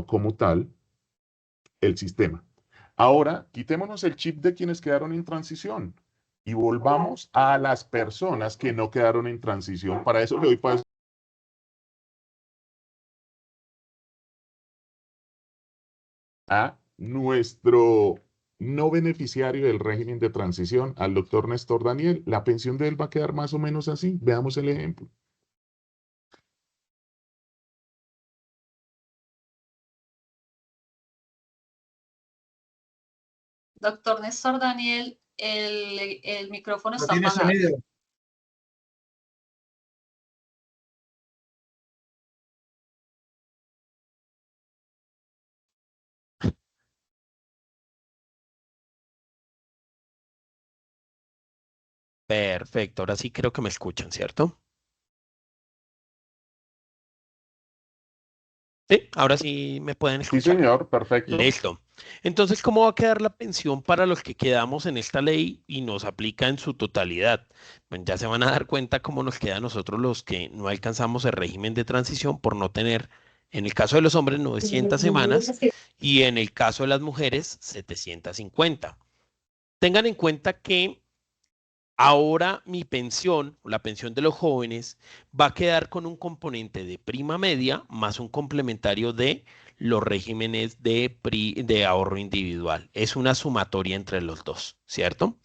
como tal el sistema. Ahora, quitémonos el chip de quienes quedaron en transición y volvamos a las personas que no quedaron en transición. Para eso le doy paso a nuestro no beneficiario del régimen de transición, al doctor Néstor Daniel. La pensión de él va a quedar más o menos así. Veamos el ejemplo. Doctor Néstor Daniel, el micrófono No está tiene apagado. sonido. Perfecto, ahora sí creo que me escuchan, ¿cierto? Sí, ahora sí me pueden Sí, escuchar. señor, perfecto. Listo. Entonces, ¿cómo va a quedar la pensión para los que quedamos en esta ley y nos aplica en su totalidad? Bueno, ya se van a dar cuenta cómo nos queda a nosotros los que no alcanzamos el régimen de transición por no tener, en el caso de los hombres, 900 semanas y en el caso de las mujeres, 750. Tengan en cuenta que ahora mi pensión, la pensión de los jóvenes, va a quedar con un componente de prima media más un complementario de los regímenes de ahorro individual. Es una sumatoria entre los dos, ¿cierto?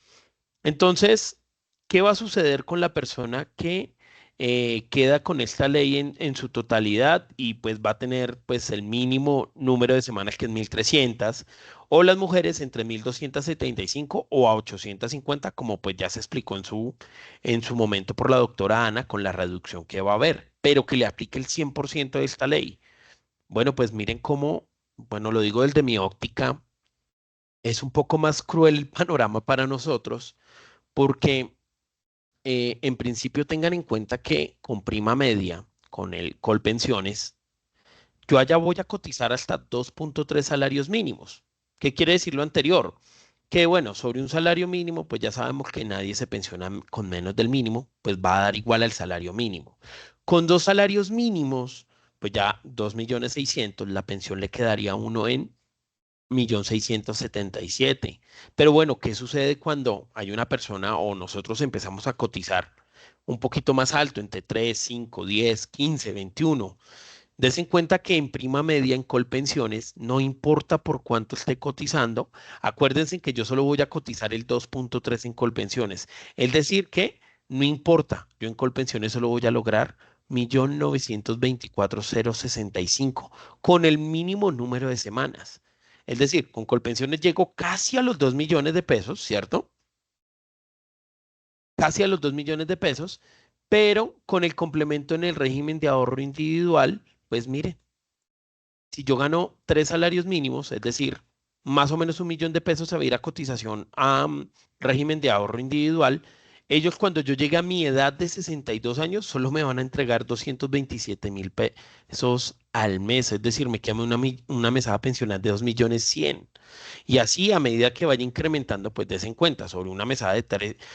Entonces, ¿qué va a suceder con la persona que queda con esta ley en su totalidad y pues va a tener pues el mínimo número de semanas que es 1.300, o las mujeres entre 1.275 o a 850, como pues ya se explicó en su momento por la doctora Ana, con la reducción que va a haber, pero que le aplique el 100% de esta ley. Bueno, pues miren cómo, bueno, lo digo desde mi óptica, es un poco más cruel el panorama para nosotros, porque en principio tengan en cuenta que con prima media, con el Colpensiones, yo allá voy a cotizar hasta 2.3 salarios mínimos. ¿Qué quiere decir lo anterior? Que bueno, sobre un salario mínimo, pues ya sabemos que nadie se pensiona con menos del mínimo, pues va a dar igual al salario mínimo. Con dos salarios mínimos, pues ya 2.600.000, la pensión le quedaría a uno en 1.677.000. Pero bueno, ¿qué sucede cuando hay una persona o nosotros empezamos a cotizar un poquito más alto, entre 3, 5, 10, 15, 21? Des en cuenta que en prima media en Colpensiones, no importa por cuánto esté cotizando, acuérdense que yo solo voy a cotizar el 2.3 en Colpensiones. Es decir, que no importa, yo en Colpensiones solo voy a lograr 1.924.065 con el mínimo número de semanas. Es decir, con Colpensiones llego casi a los 2 millones de pesos, ¿cierto? Casi a los 2 millones de pesos, pero con el complemento en el régimen de ahorro individual, pues mire, si yo gano 3 salarios mínimos, es decir, más o menos 1 millón de pesos se va a ir a cotización a régimen de ahorro individual, ellos cuando yo llegue a mi edad de 62 años solo me van a entregar 227.000 pesos al mes, es decir, me queda una mesada pensional de 2.100.000. Y así a medida que vaya incrementando, pues des en cuenta, sobre una mesada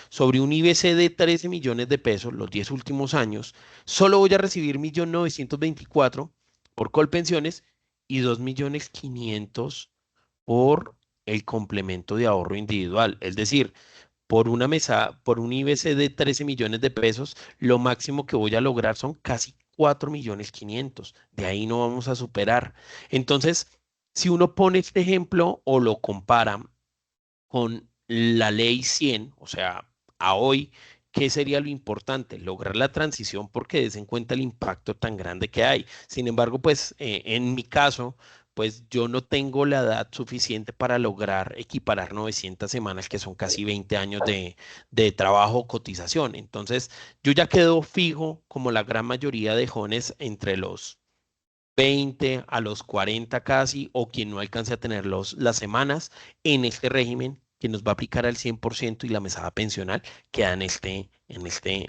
sobre un IBC de 13 millones de pesos los 10 últimos años, solo voy a recibir 1.924.000 por Colpensiones y 2.500.000 por el complemento de ahorro individual. Es decir, por una mesa, por un IBC de 13 millones de pesos, lo máximo que voy a lograr son casi 4.500.000. De ahí no vamos a superar. Entonces, si uno pone este ejemplo o lo compara con la ley 100, o sea, a hoy, ¿qué sería lo importante? Lograr la transición porque des en cuenta el impacto tan grande que hay. Sin embargo, pues en mi caso, pues yo no tengo la edad suficiente para lograr equiparar 900 semanas, que son casi 20 años de trabajo o cotización. Entonces, yo ya quedo fijo, como la gran mayoría de jóvenes, entre los 20 a los 40 casi, o quien no alcance a tener las semanas en este régimen que nos va a aplicar al 100% y la mesada pensional queda en este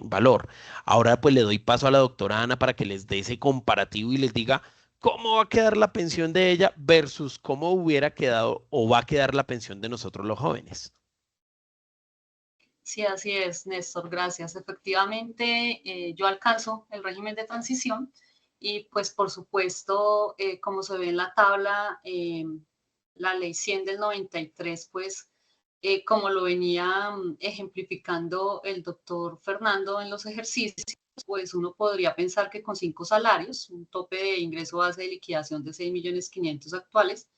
valor. Ahora pues le doy paso a la doctora Ana para que les dé ese comparativo y les diga cómo va a quedar la pensión de ella versus cómo hubiera quedado o va a quedar la pensión de nosotros los jóvenes. Sí, así es, Néstor, gracias. Efectivamente, yo alcanzo el régimen de transición y pues por supuesto, como se ve en la tabla, la ley 100 del 93, pues como lo venía ejemplificando el doctor Fernando en los ejercicios, pues uno podría pensar que con 5 salarios, un tope de ingreso base de liquidación de 6.500.000 actuales,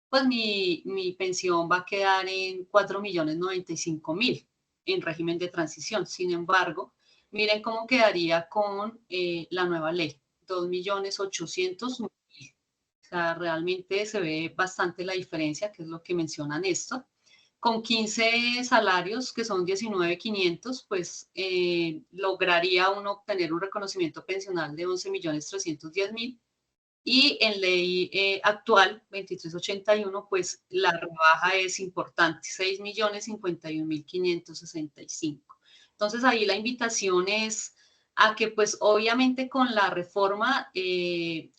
pues mi pensión va a quedar en 4.095.000 en régimen de transición. Sin embargo, miren cómo quedaría con la nueva ley, 2.800.000. O sea, realmente se ve bastante la diferencia, que es lo que mencionan esto. Con 15 salarios, que son 19.500, pues lograría uno obtener un reconocimiento pensional de 11.310.000. Y en ley actual, 2381, pues la rebaja es importante, 6.051.565. Entonces ahí la invitación es a que pues obviamente con la reforma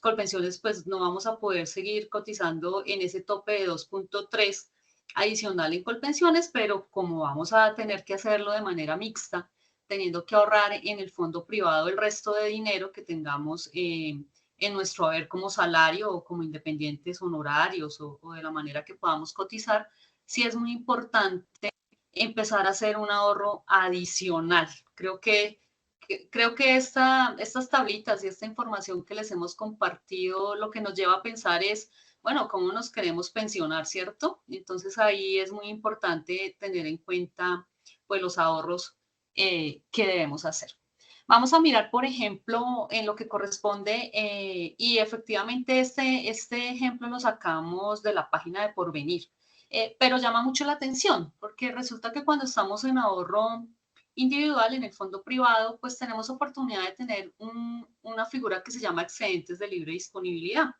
Colpensiones pues no vamos a poder seguir cotizando en ese tope de 2.3 adicional en Colpensiones, pero como vamos a tener que hacerlo de manera mixta, teniendo que ahorrar en el fondo privado el resto de dinero que tengamos en nuestro haber como salario o como independientes honorarios o de la manera que podamos cotizar, sí es muy importante empezar a hacer un ahorro adicional. Creo que estas tablitas y esta información que les hemos compartido lo que nos lleva a pensar es, bueno, cómo nos queremos pensionar, ¿cierto? Entonces ahí es muy importante tener en cuenta pues los ahorros que debemos hacer. Vamos a mirar, por ejemplo, en lo que corresponde, y efectivamente este ejemplo lo sacamos de la página de Porvenir, pero llama mucho la atención, porque resulta que cuando estamos en ahorro individual, en el fondo privado, pues tenemos oportunidad de tener una figura que se llama excedentes de libre disponibilidad.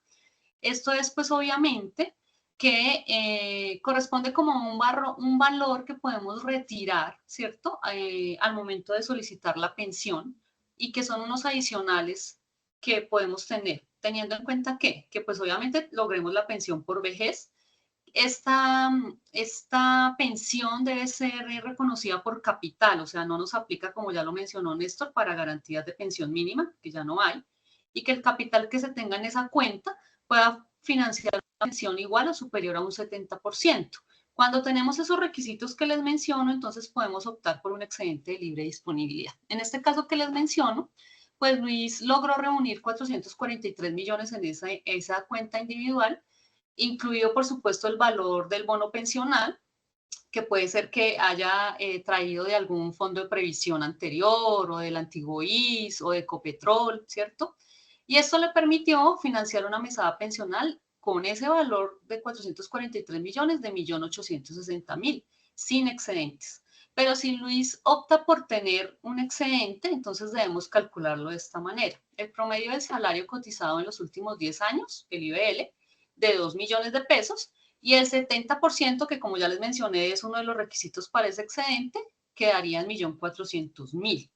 Esto es, pues, obviamente, que corresponde como un valor que podemos retirar, ¿cierto? Al momento de solicitar la pensión y que son unos adicionales que podemos tener, teniendo en cuenta que pues obviamente logremos la pensión por vejez. Esta pensión debe ser reconocida por capital, o sea, no nos aplica, como ya lo mencionó Néstor, para garantías de pensión mínima, que ya no hay, y que el capital que se tenga en esa cuenta pueda financiar una pensión igual o superior a un 70%. Cuando tenemos esos requisitos que les menciono, entonces podemos optar por un excedente de libre disponibilidad. En este caso que les menciono, pues Luis logró reunir 443 millones en esa cuenta individual, incluido por supuesto el valor del bono pensional, que puede ser que haya traído de algún fondo de previsión anterior o del antiguo IS o de Ecopetrol, ¿cierto? Y esto le permitió financiar una mesada pensional con ese valor de 443 millones de 1.860.000, sin excedentes. Pero si Luis opta por tener un excedente, entonces debemos calcularlo de esta manera. El promedio del salario cotizado en los últimos 10 años, el IBL, de 2 millones de pesos, y el 70%, que como ya les mencioné, es uno de los requisitos para ese excedente, quedaría en 1.400.000.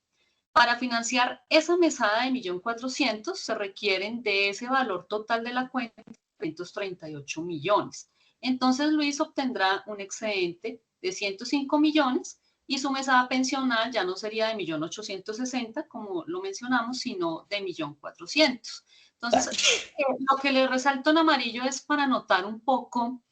Para financiar esa mesada de 1.400.000 se requieren de ese valor total de la cuenta 338 millones. Entonces Luis obtendrá un excedente de 105 millones y su mesada pensional ya no sería de 1.860.000, como lo mencionamos, sino de 1.400.000. Entonces, lo que les resalto en amarillo es para notar un poco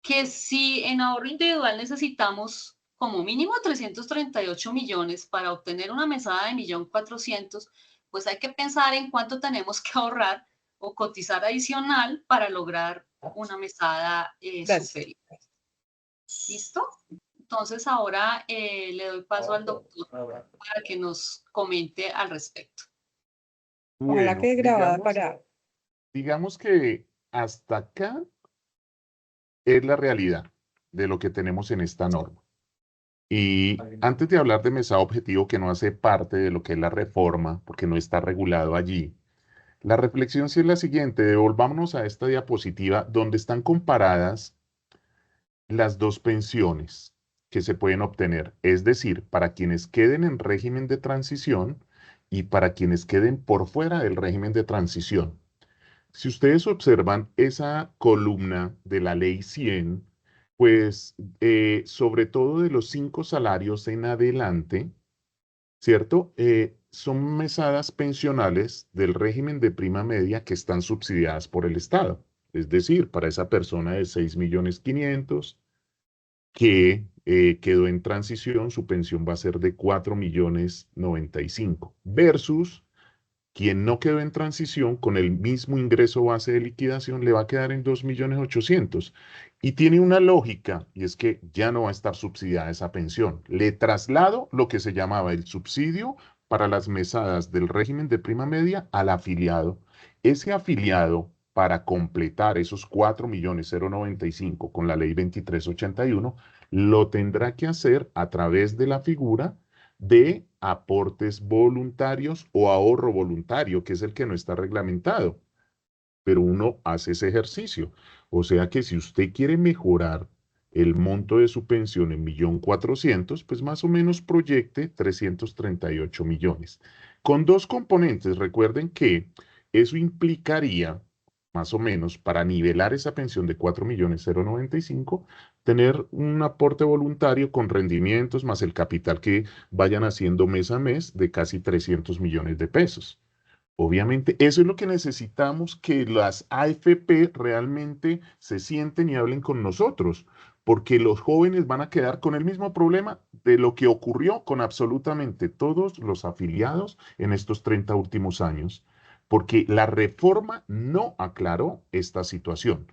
que si en ahorro individual necesitamos como mínimo 338 millones para obtener una mesada de 1.400.000, pues hay que pensar en cuánto tenemos que ahorrar o cotizar adicional para lograr una mesada superior. ¿Listo? Entonces ahora le doy paso al doctor para que nos comente al respecto. Ojalá Bueno, quede grabada para... digamos que hasta acá es la realidad de lo que tenemos en esta norma. Y antes de hablar de mesada objetivo, que no hace parte de lo que es la reforma, porque no está regulado allí, la reflexión sí es la siguiente: devolvámonos a esta diapositiva donde están comparadas las dos pensiones que se pueden obtener, es decir, para quienes queden en régimen de transición y para quienes queden por fuera del régimen de transición. Si ustedes observan esa columna de la ley 100, pues sobre todo de los 5 salarios en adelante, ¿cierto? Son mesadas pensionales del régimen de prima media que están subsidiadas por el Estado. Es decir, para esa persona de 6.500.000 que quedó en transición, su pensión va a ser de 4.095.000 versus quien no quedó en transición con el mismo ingreso base de liquidación le va a quedar en 2.800.000. Y tiene una lógica, y es que ya no va a estar subsidiada esa pensión. Le traslado lo que se llamaba el subsidio para las mesadas del régimen de prima media al afiliado. Ese afiliado, para completar esos 4.095.000 con la ley 2381, lo tendrá que hacer a través de la figura de aportes voluntarios o ahorro voluntario, que es el que no está reglamentado. Pero uno hace ese ejercicio. O sea que si usted quiere mejorar el monto de su pensión en 1.400.000, pues más o menos proyecte 338 millones. Con dos componentes, recuerden que eso implicaría, más o menos, para nivelar esa pensión de 4.095.000, tener un aporte voluntario con rendimientos más el capital que vayan haciendo mes a mes de casi 300 millones de pesos. Obviamente, eso es lo que necesitamos, que las AFP realmente se sienten y hablen con nosotros, porque los jóvenes van a quedar con el mismo problema de lo que ocurrió con absolutamente todos los afiliados en estos 30 últimos años, porque la reforma no aclaró esta situación.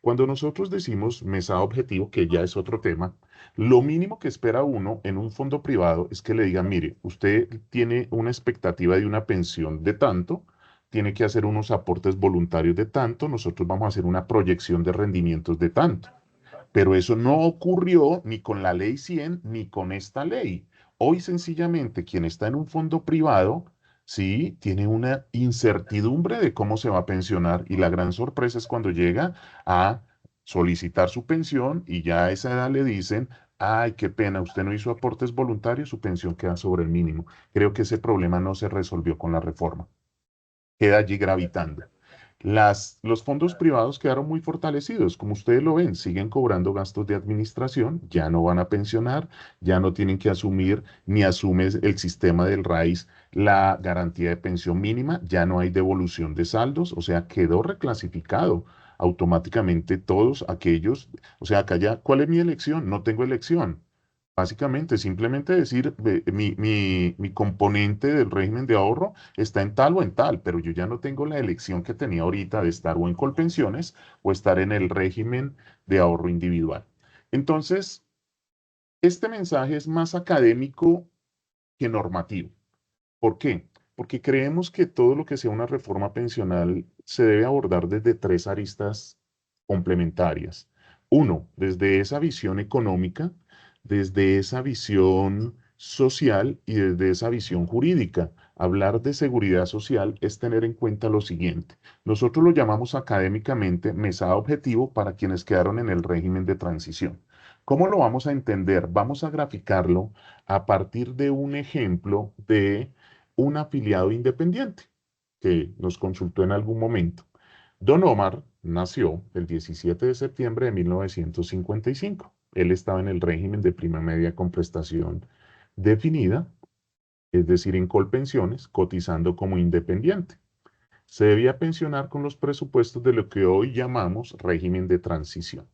Cuando nosotros decimos mesada objetivo, que ya es otro tema, lo mínimo que espera uno en un fondo privado es que le digan, mire, usted tiene una expectativa de una pensión de tanto, tiene que hacer unos aportes voluntarios de tanto, nosotros vamos a hacer una proyección de rendimientos de tanto. Pero eso no ocurrió ni con la ley 100 ni con esta ley. Hoy sencillamente quien está en un fondo privado, sí, tiene una incertidumbre de cómo se va a pensionar y la gran sorpresa es cuando llega a solicitar su pensión y ya a esa edad le dicen, ay, qué pena, usted no hizo aportes voluntarios, su pensión queda sobre el mínimo. Creo que ese problema no se resolvió con la reforma. Queda allí gravitando. Los fondos privados quedaron muy fortalecidos, como ustedes lo ven, siguen cobrando gastos de administración, ya no van a pensionar, ya no tienen que asumir ni asume el sistema del RAIS la garantía de pensión mínima, ya no hay devolución de saldos, o sea, quedó reclasificado automáticamente todos aquellos, o sea, acá ya, ¿cuál es mi elección? No tengo elección. Básicamente, simplemente decir, mi componente del régimen de ahorro está en tal o en tal, pero yo ya no tengo la elección que tenía ahorita de estar o en Colpensiones o estar en el régimen de ahorro individual. Entonces, este mensaje es más académico que normativo. ¿Por qué? Porque creemos que todo lo que sea una reforma pensional se debe abordar desde tres aristas complementarias. Uno, desde esa visión económica, desde esa visión social y desde esa visión jurídica. Hablar de seguridad social es tener en cuenta lo siguiente. Nosotros lo llamamos académicamente mesada objetivo para quienes quedaron en el régimen de transición. ¿Cómo lo vamos a entender? Vamos a graficarlo a partir de un ejemplo de un afiliado independiente que nos consultó en algún momento. Don Omar nació el 17 de septiembre de 1955. Él estaba en el régimen de prima media con prestación definida, es decir, en Colpensiones, cotizando como independiente. Se debía pensionar con los presupuestos de lo que hoy llamamos régimen de transición.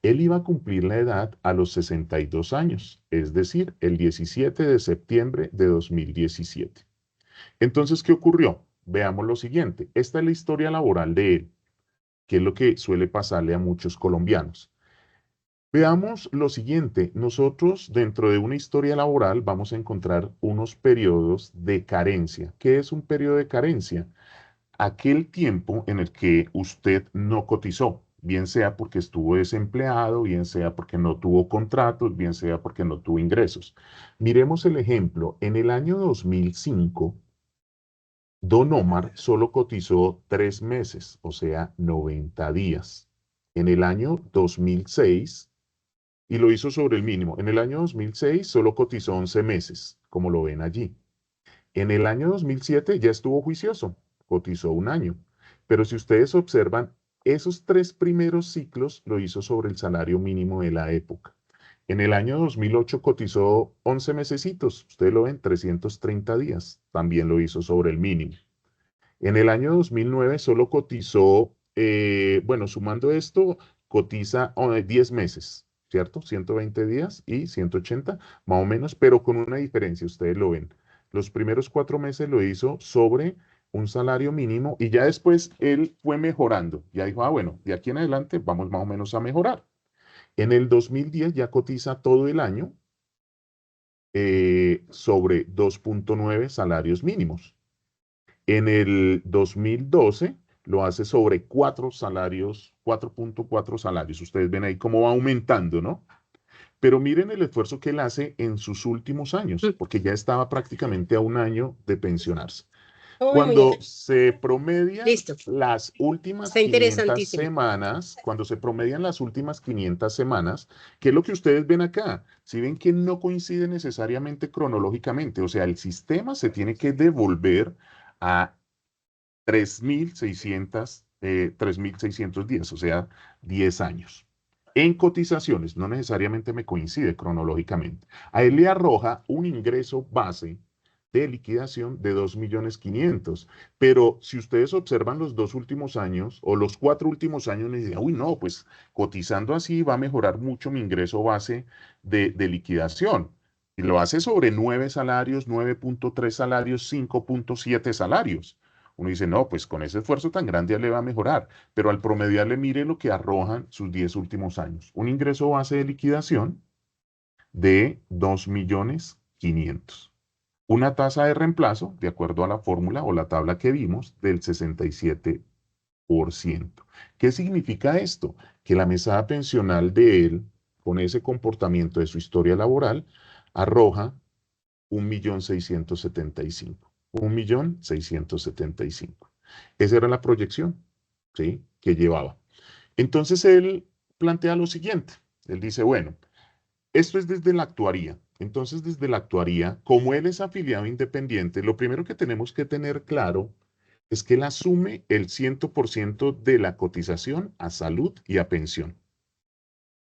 Él iba a cumplir la edad a los 62 años, es decir, el 17 de septiembre de 2017. Entonces, ¿qué ocurrió? Veamos lo siguiente. Esta es la historia laboral de él, que es lo que suele pasarle a muchos colombianos. Veamos lo siguiente. Nosotros, dentro de una historia laboral, vamos a encontrar unos periodos de carencia. ¿Qué es un periodo de carencia? Aquel tiempo en el que usted no cotizó, bien sea porque estuvo desempleado, bien sea porque no tuvo contratos, bien sea porque no tuvo ingresos. Miremos el ejemplo. En el año 2005, Don Omar solo cotizó 3 meses, o sea, 90 días. En el año 2006, y lo hizo sobre el mínimo. En el año 2006 solo cotizó 11 meses, como lo ven allí. En el año 2007 ya estuvo juicioso, cotizó un año. Pero si ustedes observan, esos 3 primeros ciclos lo hizo sobre el salario mínimo de la época. En el año 2008 cotizó 11 mesecitos, ustedes lo ven, 330 días, también lo hizo sobre el mínimo. En el año 2009 solo cotizó, bueno, sumando esto, cotiza 10 meses, ¿cierto? 120 días y 180, más o menos, pero con una diferencia, ustedes lo ven. Los primeros 4 meses lo hizo sobre un salario mínimo y ya después él fue mejorando. Ya dijo, bueno, de aquí en adelante vamos más o menos a mejorar. En el 2010 ya cotiza todo el año sobre 2.9 salarios mínimos. En el 2012 lo hace sobre 4 salarios, 4.4 salarios. Ustedes ven ahí cómo va aumentando, ¿no? Pero miren el esfuerzo que él hace en sus últimos años, porque ya estaba prácticamente a un año de pensionarse. Cuando se promedian las últimas 500 semanas, cuando se promedian las últimas 500 semanas, ¿qué es lo que ustedes ven acá? Si ven que no coincide necesariamente cronológicamente, o sea, el sistema se tiene que devolver a 3.600 días, o sea, 10 años. En cotizaciones, no necesariamente me coincide cronológicamente. A él le arroja un ingreso base de liquidación de 2.500.000. Pero si ustedes observan los 2 últimos años o los 4 últimos años, les dicen, uy, no, pues cotizando así va a mejorar mucho mi ingreso base de liquidación. Y lo hace sobre 9 salarios, 9.3 salarios, 5.7 salarios. Uno dice, no, pues con ese esfuerzo tan grande ya le va a mejorar, pero al promediarle mire lo que arrojan sus 10 últimos años. Un ingreso base de liquidación de 2.500.000. Una tasa de reemplazo, de acuerdo a la fórmula o la tabla que vimos, del 67%. ¿Qué significa esto? Que la mesada pensional de él, con ese comportamiento de su historia laboral, arroja 1.675.000. 1.675.000. Esa era la proyección, ¿sí?, que llevaba. Entonces él plantea lo siguiente. Él dice, bueno, esto es desde la actuaría. Entonces, desde la actuaría, como él es afiliado independiente, lo primero que tenemos que tener claro es que él asume el 100% de la cotización a salud y a pensión,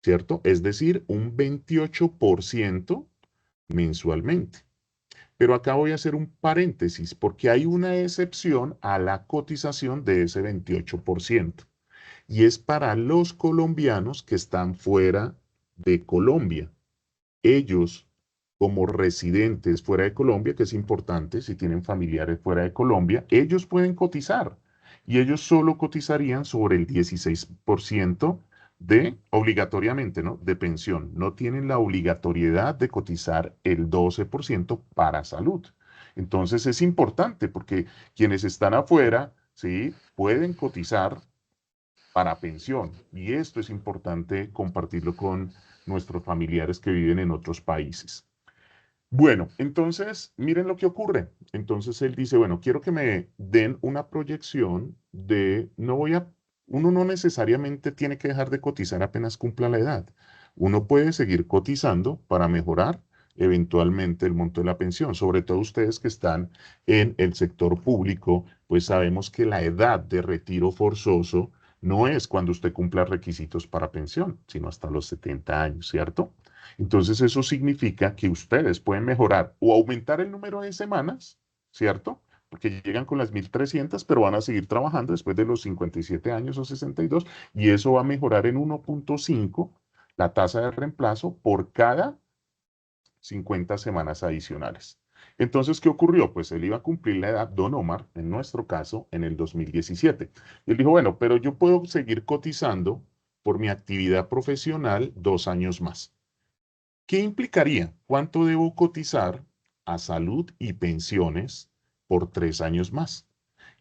¿cierto? Es decir, un 28% mensualmente. Pero acá voy a hacer un paréntesis porque hay una excepción a la cotización de ese 28%. Y es para los colombianos que están fuera de Colombia. Ellos, como residentes fuera de Colombia, que es importante, si tienen familiares fuera de Colombia, ellos pueden cotizar. Y ellos solo cotizarían sobre el 16% de, obligatoriamente, ¿no?, de pensión. No tienen la obligatoriedad de cotizar el 12% para salud. Entonces es importante porque quienes están afuera, ¿sí?, pueden cotizar para pensión. Y esto es importante compartirlo con nuestros familiares que viven en otros países. Bueno, entonces, miren lo que ocurre. Entonces él dice, bueno, quiero que me den una proyección de, uno no necesariamente tiene que dejar de cotizar apenas cumpla la edad. Uno puede seguir cotizando para mejorar eventualmente el monto de la pensión. Sobre todo ustedes que están en el sector público, pues sabemos que la edad de retiro forzoso no es cuando usted cumpla requisitos para pensión, sino hasta los 70 años, ¿cierto? Entonces eso significa que ustedes pueden mejorar o aumentar el número de semanas, ¿cierto? Porque llegan con las 1.300, pero van a seguir trabajando después de los 57 años o 62, y eso va a mejorar en 1.5 la tasa de reemplazo por cada 50 semanas adicionales. Entonces, ¿qué ocurrió? Pues él iba a cumplir la edad, don Omar, en nuestro caso, en el 2017. Y él dijo, bueno, pero yo puedo seguir cotizando por mi actividad profesional 2 años más. ¿Qué implicaría? ¿Cuánto debo cotizar a salud y pensiones por 3 años más?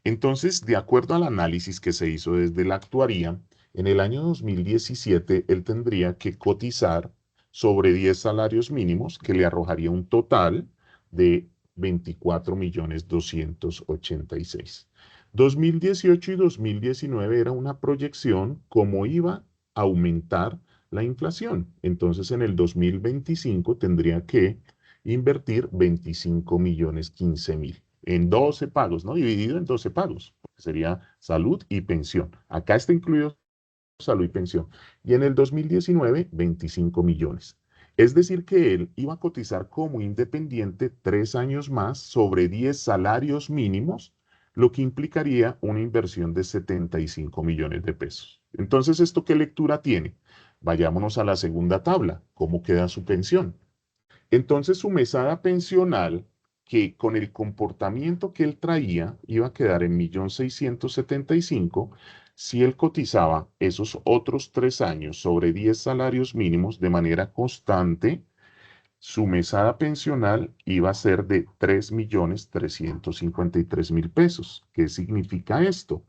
Entonces, de acuerdo al análisis que se hizo desde la actuaría, en el año 2017 él tendría que cotizar sobre 10 salarios mínimos, que le arrojaría un total de 24.286.000. 2018 y 2019 era una proyección cómo iba a aumentar la inflación. Entonces, en el 2025 tendría que invertir 25.015.000 en 12 pagos, ¿no? Dividido en 12 pagos, porque sería salud y pensión. Acá está incluido salud y pensión. Y en el 2019, 25 millones. Es decir, que él iba a cotizar como independiente 3 años más sobre 10 salarios mínimos, lo que implicaría una inversión de 75 millones de pesos. Entonces, ¿esto qué lectura tiene? Vayámonos a la segunda tabla. ¿Cómo queda su pensión? Entonces, su mesada pensional, que con el comportamiento que él traía, iba a quedar en 1.675.000, si él cotizaba esos otros 3 años sobre 10 salarios mínimos de manera constante, su mesada pensional iba a ser de 3.353.000 pesos. ¿Qué significa esto?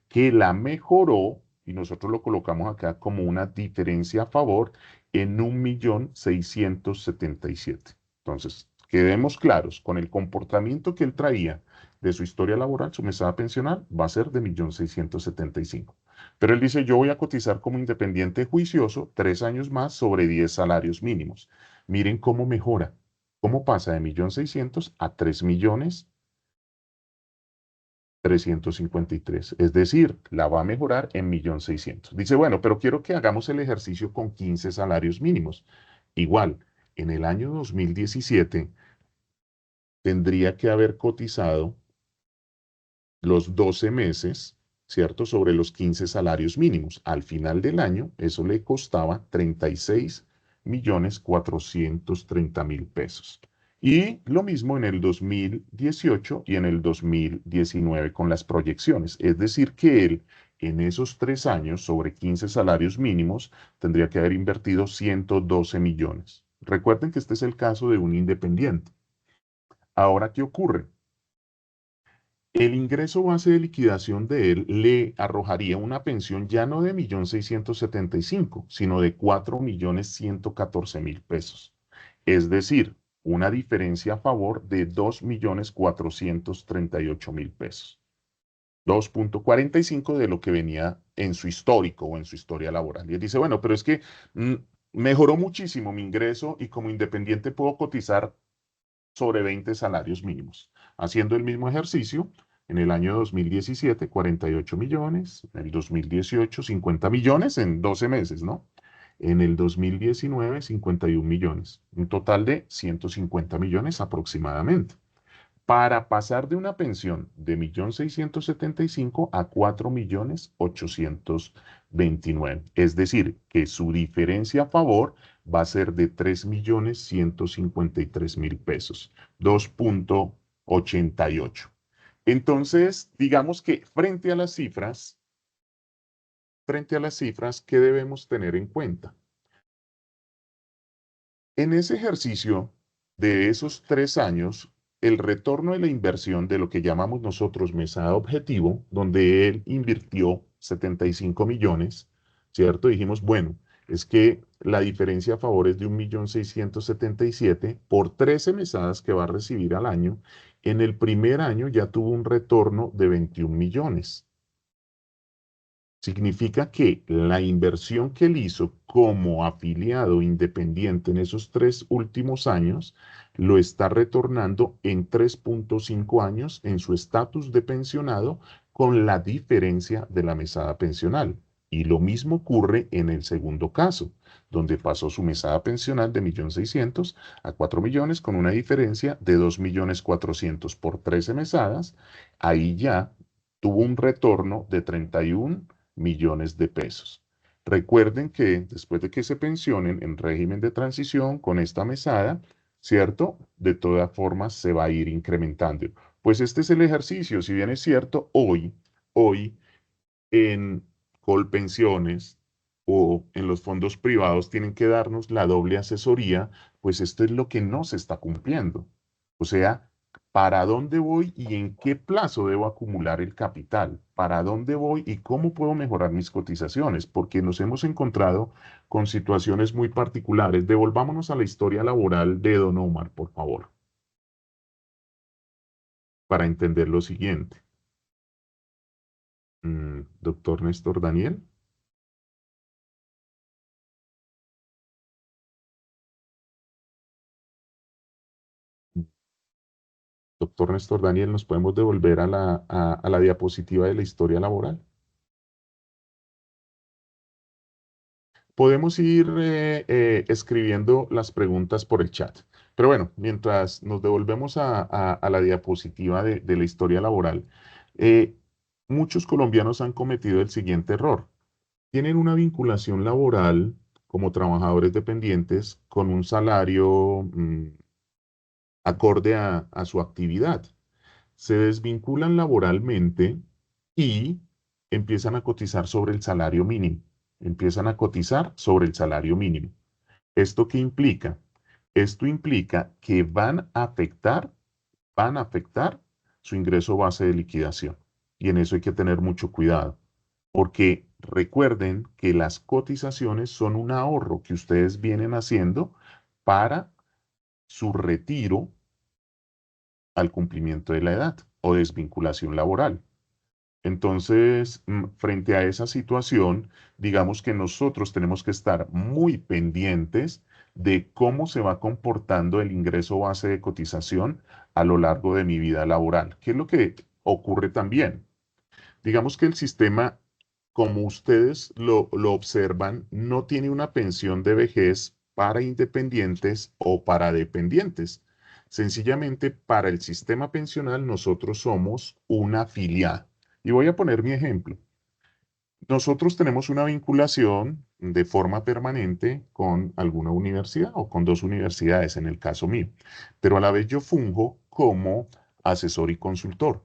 Que la mejoró, y nosotros lo colocamos acá como una diferencia a favor, en 1.677.000. Entonces, quedemos claros, con el comportamiento que él traía de su historia laboral, su mesada pensional va a ser de 1.675.000. Pero él dice, yo voy a cotizar como independiente juicioso 3 años más sobre 10 salarios mínimos. Miren cómo mejora, cómo pasa de 1.600.000 a 3.353.000. Es decir, la va a mejorar en 1.600.000. Dice, bueno, pero quiero que hagamos el ejercicio con 15 salarios mínimos. Igual, en el año 2017 tendría que haber cotizado los 12 meses, ¿cierto?, sobre los 15 salarios mínimos. Al final del año, eso le costaba 36.430.000 pesos. Y lo mismo en el 2018 y en el 2019 con las proyecciones. Es decir, que él en esos 3 años, sobre 15 salarios mínimos, tendría que haber invertido 112 millones. Recuerden que este es el caso de un independiente. Ahora, ¿qué ocurre? El ingreso base de liquidación de él le arrojaría una pensión ya no de 1.675.000, sino de 4.114.000 pesos. Es decir, una diferencia a favor de 2.438.000 pesos. 2.45 de lo que venía en su histórico o en su historia laboral. Y él dice, bueno, pero es que mejoró muchísimo mi ingreso y como independiente puedo cotizar sobre 20 salarios mínimos. Haciendo el mismo ejercicio, en el año 2017, 48 millones, en el 2018, 50 millones en 12 meses, ¿no? En el 2019, 51 millones, un total de 150 millones aproximadamente, para pasar de una pensión de 1.675.000 a 4.829.000. Es decir, que su diferencia a favor va a ser de 3.153.000 pesos, 2.88. Entonces, digamos que frente a las cifras, ¿qué debemos tener en cuenta? En ese ejercicio de esos 3 años, el retorno de la inversión de lo que llamamos nosotros mesada objetivo, donde él invirtió 75 millones, ¿cierto? Dijimos, bueno, es que la diferencia a favor es de 1.677.000 por 13 mesadas que va a recibir al año. En el primer año ya tuvo un retorno de 21 millones. Significa que la inversión que él hizo como afiliado independiente en esos 3 últimos años lo está retornando en 3.5 años en su estatus de pensionado con la diferencia de la mesada pensional. Y lo mismo ocurre en el segundo caso, donde pasó su mesada pensional de 1.600.000 a 4 millones con una diferencia de 2.400.000 por 13 mesadas. Ahí ya tuvo un retorno de 31 millones de pesos. Recuerden que después de que se pensionen en régimen de transición con esta mesada, ¿cierto? De todas formas se va a ir incrementando. Pues este es el ejercicio. Si bien es cierto, hoy en Colpensiones o en los fondos privados tienen que darnos la doble asesoría, pues esto es lo que no se está cumpliendo. O sea, ¿para dónde voy y en qué plazo debo acumular el capital? ¿Para dónde voy y cómo puedo mejorar mis cotizaciones? Porque nos hemos encontrado con situaciones muy particulares. Devolvámonos a la historia laboral de Don Omar, por favor, para entender lo siguiente. Doctor Néstor Daniel. Doctor Néstor Daniel, ¿nos podemos devolver a la diapositiva de la historia laboral? Podemos ir escribiendo las preguntas por el chat. Pero bueno, mientras nos devolvemos a la diapositiva de la historia laboral, muchos colombianos han cometido el siguiente error. Tienen una vinculación laboral como trabajadores dependientes con un salario acorde a su actividad. Se desvinculan laboralmente y empiezan a cotizar sobre el salario mínimo. Empiezan a cotizar sobre el salario mínimo. ¿Esto qué implica? Esto implica que van a afectar su ingreso base de liquidación. Y en eso hay que tener mucho cuidado, porque recuerden que las cotizaciones son un ahorro que ustedes vienen haciendo para su retiro al cumplimiento de la edad o desvinculación laboral. Entonces, frente a esa situación, digamos que nosotros tenemos que estar muy pendientes de cómo se va comportando el ingreso base de cotización a lo largo de mi vida laboral. ¿Qué es lo que ocurre también? Digamos que el sistema, como ustedes lo observan, no tiene una pensión de vejez para independientes o para dependientes. Sencillamente, para el sistema pensional, nosotros somos una afiliada. Y voy a poner mi ejemplo. Nosotros tenemos una vinculación de forma permanente con alguna universidad o con 2 universidades en el caso mío, pero a la vez yo funjo como asesor y consultor.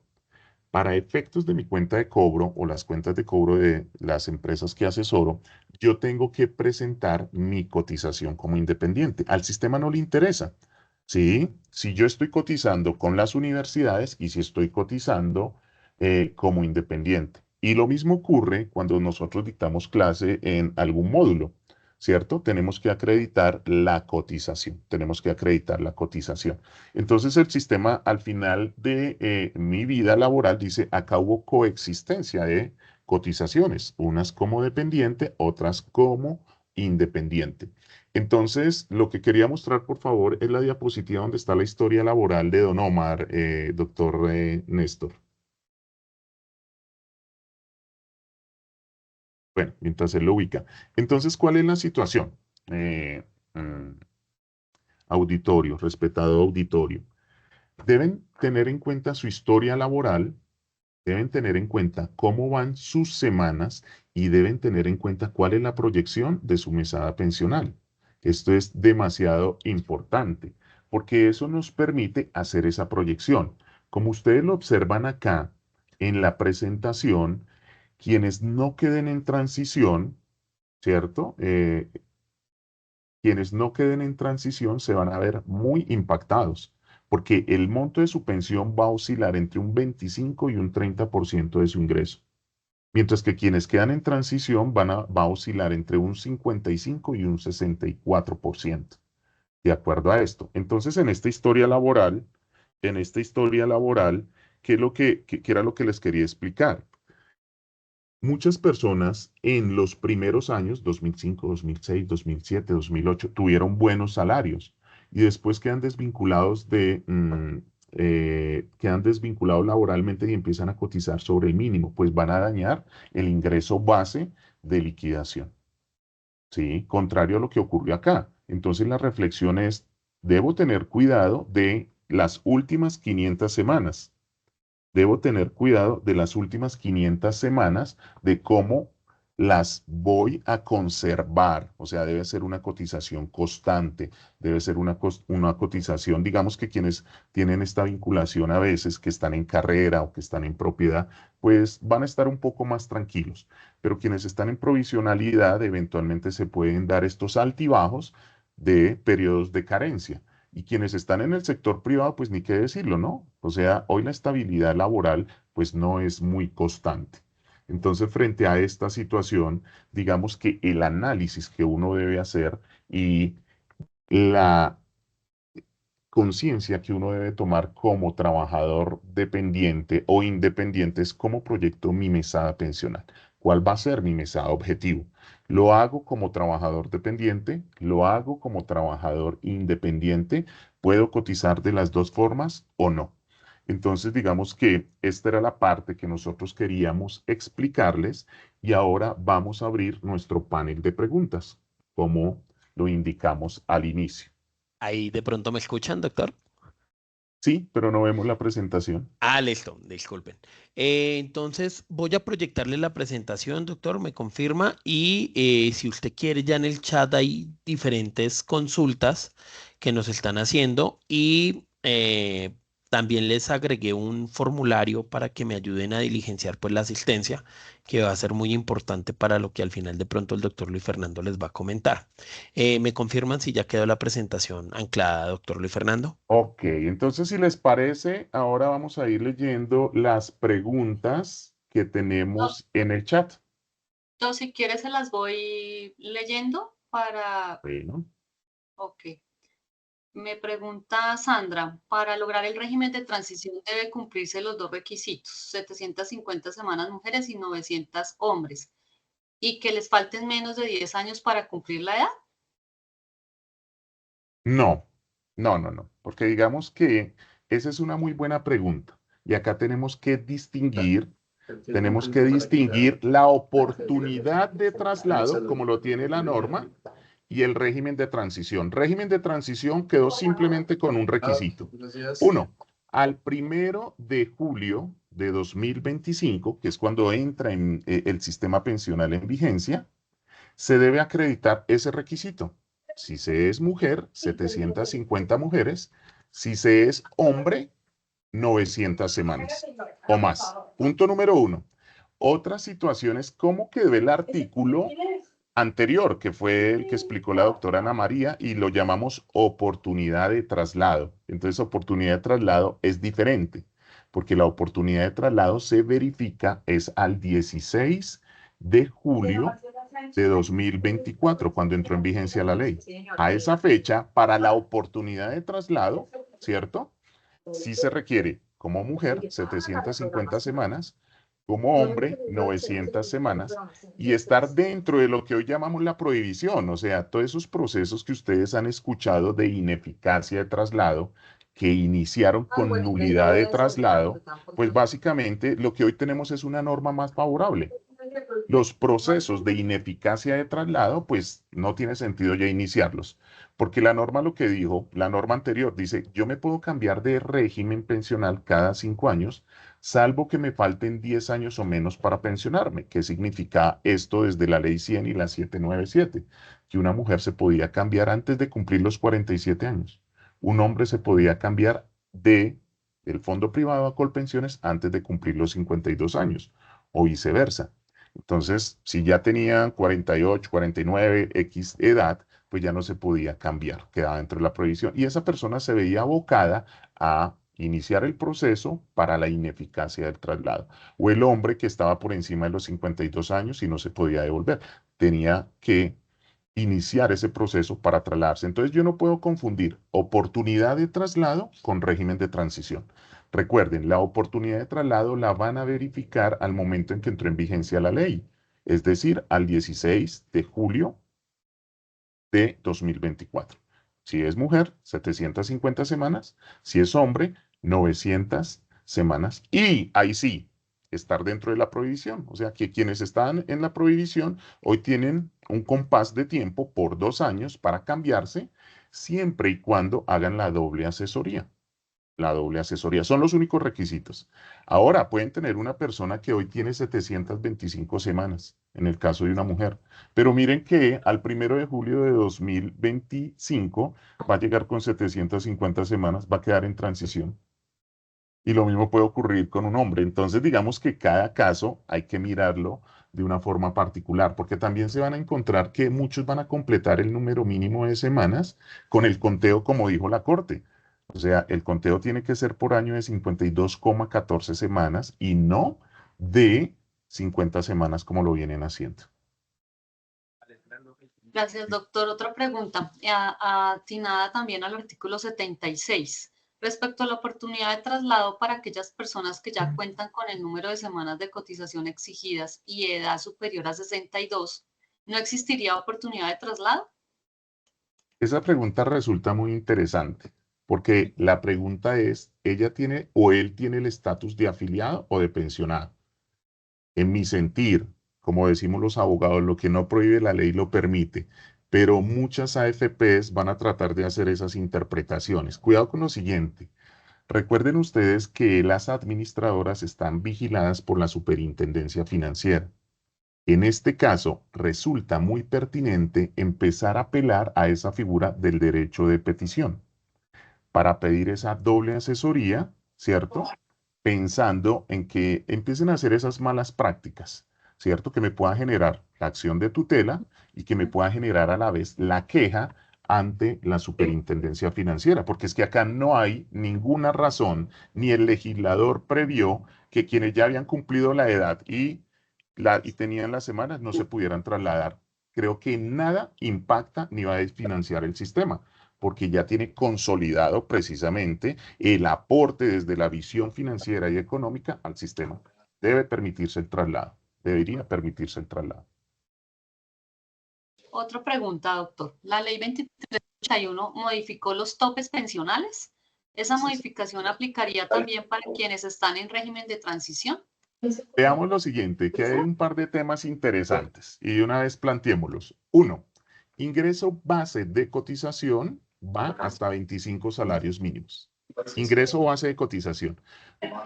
Para efectos de mi cuenta de cobro o las cuentas de cobro de las empresas que asesoro, yo tengo que presentar mi cotización como independiente. Al sistema no le interesa. ¿Sí? Si yo estoy cotizando con las universidades y si estoy cotizando como independiente. Y lo mismo ocurre cuando nosotros dictamos clase en algún módulo, ¿cierto? Tenemos que acreditar la cotización. Tenemos que acreditar la cotización. Entonces el sistema al final de mi vida laboral dice, acá hubo coexistencia de cotizaciones, unas como dependiente, otras como independiente. Entonces, lo que quería mostrar, por favor, es la diapositiva donde está la historia laboral de Don Omar, doctor Néstor. Bueno, mientras él lo ubica. Entonces, ¿cuál es la situación? Auditorio, respetado auditorio. Deben tener en cuenta su historia laboral, deben tener en cuenta cómo van sus semanas y deben tener en cuenta cuál es la proyección de su mesada pensional. Esto es demasiado importante porque eso nos permite hacer esa proyección. Como ustedes lo observan acá en la presentación, quienes no queden en transición, ¿cierto? Quienes no queden en transición se van a ver muy impactados, porque el monto de su pensión va a oscilar entre un 25 y un 30% de su ingreso, mientras que quienes quedan en transición va a oscilar entre un 55 y un 64%, de acuerdo a esto. Entonces, en esta historia laboral, ¿qué es lo qué era lo que les quería explicar? Muchas personas en los primeros años, 2005, 2006, 2007, 2008, tuvieron buenos salarios y después quedan desvinculados laboralmente y empiezan a cotizar sobre el mínimo, pues van a dañar el ingreso base de liquidación. ¿Sí? Contrario a lo que ocurrió acá. Entonces la reflexión es, debo tener cuidado de las últimas 500 semanas. Debo tener cuidado de las últimas 500 semanas, de cómo las voy a conservar. O sea, debe ser una cotización constante, debe ser una cotización, digamos que quienes tienen esta vinculación a veces, que están en carrera o que están en propiedad, pues van a estar un poco más tranquilos. Pero quienes están en provisionalidad, eventualmente se pueden dar estos altibajos de periodos de carencia. Y quienes están en el sector privado, pues ni qué decirlo, ¿no? O sea, hoy la estabilidad laboral, pues no es muy constante. Entonces, frente a esta situación, digamos que el análisis que uno debe hacer y la conciencia que uno debe tomar como trabajador dependiente o independiente es cómo proyecto mi mesada pensional. ¿Cuál va a ser mi mesada objetivo? ¿Lo hago como trabajador dependiente? ¿Lo hago como trabajador independiente? ¿Puedo cotizar de las dos formas o no? Entonces, digamos que esta era la parte que nosotros queríamos explicarles y ahora vamos a abrir nuestro panel de preguntas, como lo indicamos al inicio. Ahí de pronto me escuchan, doctor. Sí, pero no vemos la presentación. Ah, listo, disculpen. Entonces voy a proyectarle la presentación, doctor, me confirma. Y si usted quiere, ya en el chat hay diferentes consultas que nos están haciendo y también les agregué un formulario para que me ayuden a diligenciar pues la asistencia, que va a ser muy importante para lo que al final de pronto el doctor Luis Fernando les va a comentar. ¿Me confirman si ya quedó la presentación anclada, doctor Luis Fernando? Ok, entonces si les parece, ahora vamos a ir leyendo las preguntas que tenemos en el chat. Yo, si quieres, se las voy leyendo para... Bueno, Ok. Me pregunta Sandra, para lograr el régimen de transición debe cumplirse los dos requisitos, 750 semanas mujeres y 900 hombres, y que les falten menos de 10 años para cumplir la edad. no, no, porque digamos que esa es una muy buena pregunta. Y acá tenemos que distinguir la oportunidad de traslado, como lo tiene la norma, y el régimen de transición. Régimen de transición quedó simplemente con un requisito. Uno, al 1 de julio de 2025, que es cuando entra en el sistema pensional en vigencia, se debe acreditar ese requisito. Si se es mujer, 750 mujeres. Si se es hombre, 900 semanas o más. Punto número 1. Otras situaciones, como quedó el artículo anterior, que fue el que explicó la doctora Ana María, y lo llamamos oportunidad de traslado. Entonces, oportunidad de traslado es diferente, porque la oportunidad de traslado se verifica es al 16 de julio de 2024, cuando entró en vigencia la ley. A esa fecha, para la oportunidad de traslado, ¿cierto? Sí se requiere como mujer 750 semanas, como hombre 900 semanas, y estar dentro de lo que hoy llamamos la prohibición, o sea, todos esos procesos que ustedes han escuchado de ineficacia de traslado, que iniciaron con nulidad de traslado, pues básicamente lo que hoy tenemos es una norma más favorable. Los procesos de ineficacia de traslado, pues no tiene sentido ya iniciarlos, porque la norma lo que dijo, la norma anterior dice, yo me puedo cambiar de régimen pensional cada 5 años, salvo que me falten 10 años o menos para pensionarme. ¿Qué significa esto desde la ley 100 y la 797? Que una mujer se podía cambiar antes de cumplir los 47 años. Un hombre se podía cambiar del fondo privado a Colpensiones antes de cumplir los 52 años, o viceversa. Entonces, si ya tenían 48, 49, X edad, pues ya no se podía cambiar, quedaba dentro de la prohibición. Y esa persona se veía abocada a iniciar el proceso para la ineficacia del traslado. O el hombre que estaba por encima de los 52 años y no se podía devolver, tenía que iniciar ese proceso para trasladarse. Entonces yo no puedo confundir oportunidad de traslado con régimen de transición. Recuerden, la oportunidad de traslado la van a verificar al momento en que entró en vigencia la ley, es decir, al 16 de julio de 2024. Si es mujer, 750 semanas. Si es hombre, 900 semanas. Y ahí sí, estar dentro de la prohibición. O sea que quienes están en la prohibición hoy tienen un compás de tiempo por 2 años para cambiarse, siempre y cuando hagan la doble asesoría. La doble asesoría son los únicos requisitos. Ahora pueden tener una persona que hoy tiene 725 semanas, en el caso de una mujer. Pero miren que al 1 de julio de 2025 va a llegar con 750 semanas, va a quedar en transición. Y lo mismo puede ocurrir con un hombre. Entonces, digamos que cada caso hay que mirarlo de una forma particular, porque también se van a encontrar que muchos van a completar el número mínimo de semanas con el conteo, como dijo la Corte. O sea, el conteo tiene que ser por año de 52,14 semanas y no de 50 semanas como lo vienen haciendo. Gracias, doctor. Otra pregunta, atinada también al artículo 76. Respecto a la oportunidad de traslado para aquellas personas que ya cuentan con el número de semanas de cotización exigidas y edad superior a 62, ¿no existiría oportunidad de traslado? Esa pregunta resulta muy interesante, porque la pregunta es, ¿ella tiene o él tiene el estatus de afiliado o de pensionado? En mi sentir, como decimos los abogados, lo que no prohíbe la ley lo permite, pero muchas AFPs van a tratar de hacer esas interpretaciones. Cuidado con lo siguiente. Recuerden ustedes que las administradoras están vigiladas por la Superintendencia Financiera. En este caso, resulta muy pertinente empezar a apelar a esa figura del derecho de petición para pedir esa doble asesoría, ¿cierto? Pensando en que empiecen a hacer esas malas prácticas, ¿cierto? Que me pueda generar la acción de tutela y que me pueda generar a la vez la queja ante la Superintendencia Financiera, porque es que acá no hay ninguna razón, ni el legislador previó que quienes ya habían cumplido la edad y tenían las semanas no se pudieran trasladar. Creo que nada impacta ni va a desfinanciar el sistema, porque ya tiene consolidado precisamente el aporte desde la visión financiera y económica al sistema. Debe permitirse el traslado, debería permitirse el traslado. Otra pregunta, doctor. La ley 2381 modificó los topes pensionales. ¿Esa modificación aplicaría también para quienes están en régimen de transición? Veamos lo siguiente, que hay un par de temas interesantes y de una vez planteémoslos. 1. Ingreso base de cotización va hasta 25 salarios mínimos. Ingreso base de cotización.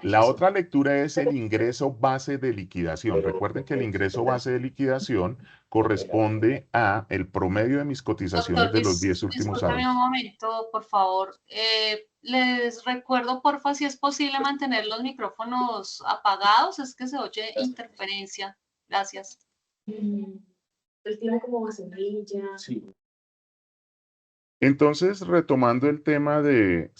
La otra lectura es el ingreso base de liquidación. Recuerden que el ingreso base de liquidación corresponde a el promedio de mis cotizaciones Doctor, de los 10 últimos discúlpeme un años. momento, por favor. Les recuerdo, porfa, si es posible mantener los micrófonos apagados, es que se oye interferencia. Gracias. Él tiene como vaselina. Sí. Entonces, retomando el tema de,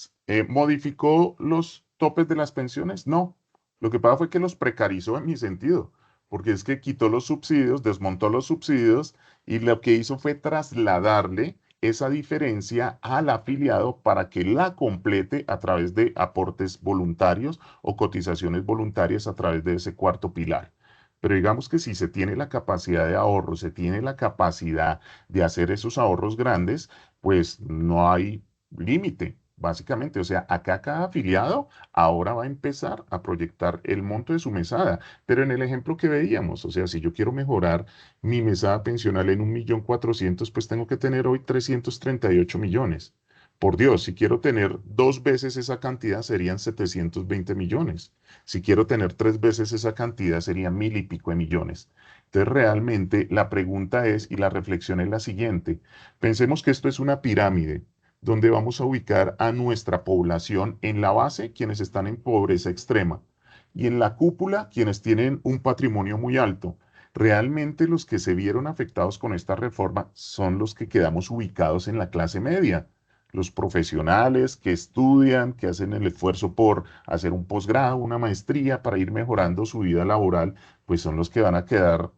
¿modificó los topes de las pensiones? No. Lo que pasa fue que los precarizó en mi sentido, porque es que quitó los subsidios, desmontó los subsidios y lo que hizo fue trasladarle esa diferencia al afiliado para que la complete a través de aportes voluntarios o cotizaciones voluntarias a través de ese cuarto pilar. Pero digamos que si se tiene la capacidad de ahorro, se tiene la capacidad de hacer esos ahorros grandes, pues no hay límite, básicamente. O sea, acá cada afiliado ahora va a empezar a proyectar el monto de su mesada. Pero en el ejemplo que veíamos, o sea, si yo quiero mejorar mi mesada pensional en 1.400.000, pues tengo que tener hoy 338 millones. Por Dios, si quiero tener 2 veces esa cantidad serían 720 millones. Si quiero tener 3 veces esa cantidad serían 1.000 y pico de millones. Entonces, realmente la pregunta es, y la reflexión es la siguiente. Pensemos que esto es una pirámide donde vamos a ubicar a nuestra población en la base, quienes están en pobreza extrema, y en la cúpula, quienes tienen un patrimonio muy alto. Realmente los que se vieron afectados con esta reforma son los que quedamos ubicados en la clase media, los profesionales que estudian, que hacen el esfuerzo por hacer un posgrado, una maestría para ir mejorando su vida laboral, pues son los que van a quedar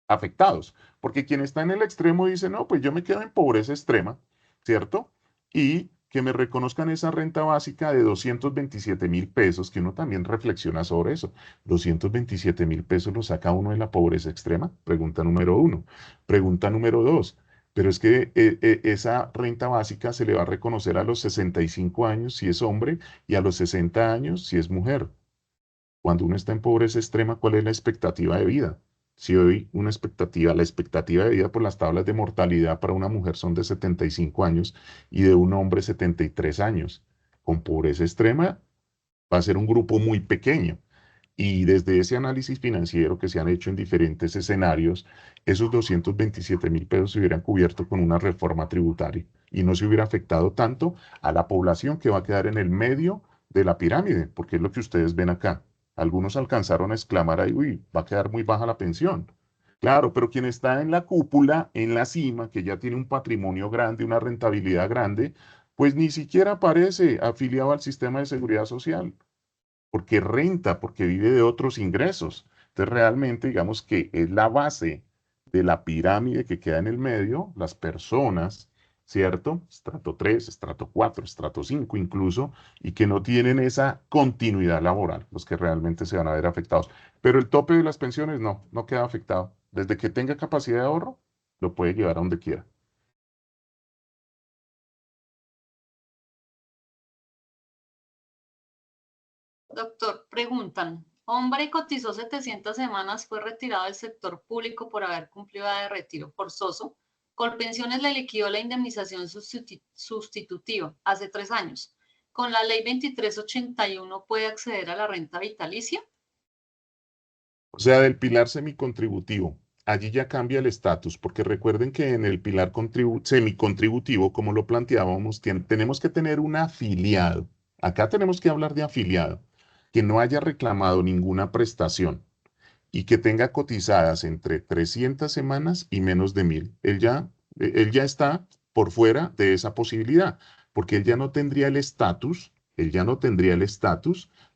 afectados. Porque quien está en el extremo dice, no, pues yo me quedo en pobreza extrema, ¿cierto? Y que me reconozcan esa renta básica de 227.000 pesos, que uno también reflexiona sobre eso. 227.000 pesos lo saca uno de la pobreza extrema. Pregunta número uno. Pregunta número dos. Pero es que esa renta básica se le va a reconocer a los 65 años si es hombre y a los 60 años si es mujer. Cuando uno está en pobreza extrema, ¿cuál es la expectativa de vida? Si hoy la expectativa de vida por las tablas de mortalidad para una mujer son de 75 años y de un hombre 73 años. Con pobreza extrema va a ser un grupo muy pequeño. Y desde ese análisis financiero que se han hecho en diferentes escenarios, esos 227.000 pesos se hubieran cubierto con una reforma tributaria y no se hubiera afectado tanto a la población que va a quedar en el medio de la pirámide, porque es lo que ustedes ven acá. Algunos alcanzaron a exclamar ahí, uy, va a quedar muy baja la pensión. Claro, pero quien está en la cúpula, en la cima, que ya tiene un patrimonio grande, una rentabilidad grande, pues ni siquiera aparece afiliado al sistema de seguridad social porque renta, porque vive de otros ingresos. Entonces, realmente, digamos que es la base de la pirámide que queda en el medio, las personas, ¿cierto? Estrato 3, estrato 4, estrato 5 incluso, y que no tienen esa continuidad laboral, los que realmente se van a ver afectados. Pero el tope de las pensiones no queda afectado. Desde que tenga capacidad de ahorro, lo puede llevar a donde quiera. Doctor, preguntan, hombre cotizó 700 semanas, fue retirado del sector público por haber cumplido edad de retiro forzoso. Colpensiones le liquidó la indemnización sustitutiva hace 3 años. Con la ley 2381 puede acceder a la renta vitalicia. O sea, del pilar semicontributivo. Allí ya cambia el estatus, porque recuerden que en el pilar semicontributivo, como lo planteábamos, tenemos que tener un afiliado. Acá tenemos que hablar de afiliado, que no haya reclamado ninguna prestación y que tenga cotizadas entre 300 semanas y menos de 1.000. Él ya está por fuera de esa posibilidad, porque él ya no tendría el estatus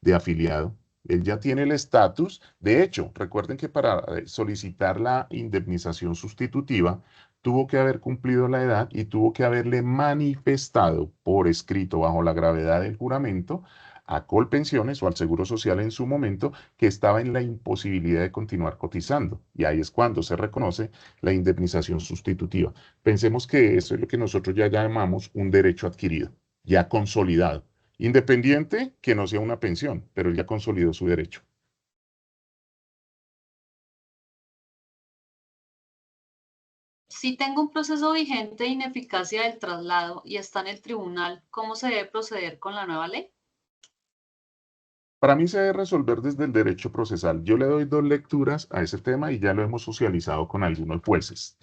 de afiliado. Él ya tiene el estatus. De hecho, recuerden que para solicitar la indemnización sustitutiva, tuvo que haber cumplido la edad y tuvo que haberle manifestado por escrito bajo la gravedad del juramento a Colpensiones o al Seguro Social en su momento que estaba en la imposibilidad de continuar cotizando. Y ahí es cuando se reconoce la indemnización sustitutiva. Pensemos que eso es lo que nosotros ya llamamos un derecho adquirido, ya consolidado. Independiente que no sea una pensión, pero él ya consolidó su derecho. Si tengo un proceso vigente de ineficacia del traslado y está en el tribunal, ¿cómo se debe proceder con la nueva ley? Para mí se debe resolver desde el derecho procesal. Yo le doy 2 lecturas a ese tema y ya lo hemos socializado con algunos jueces.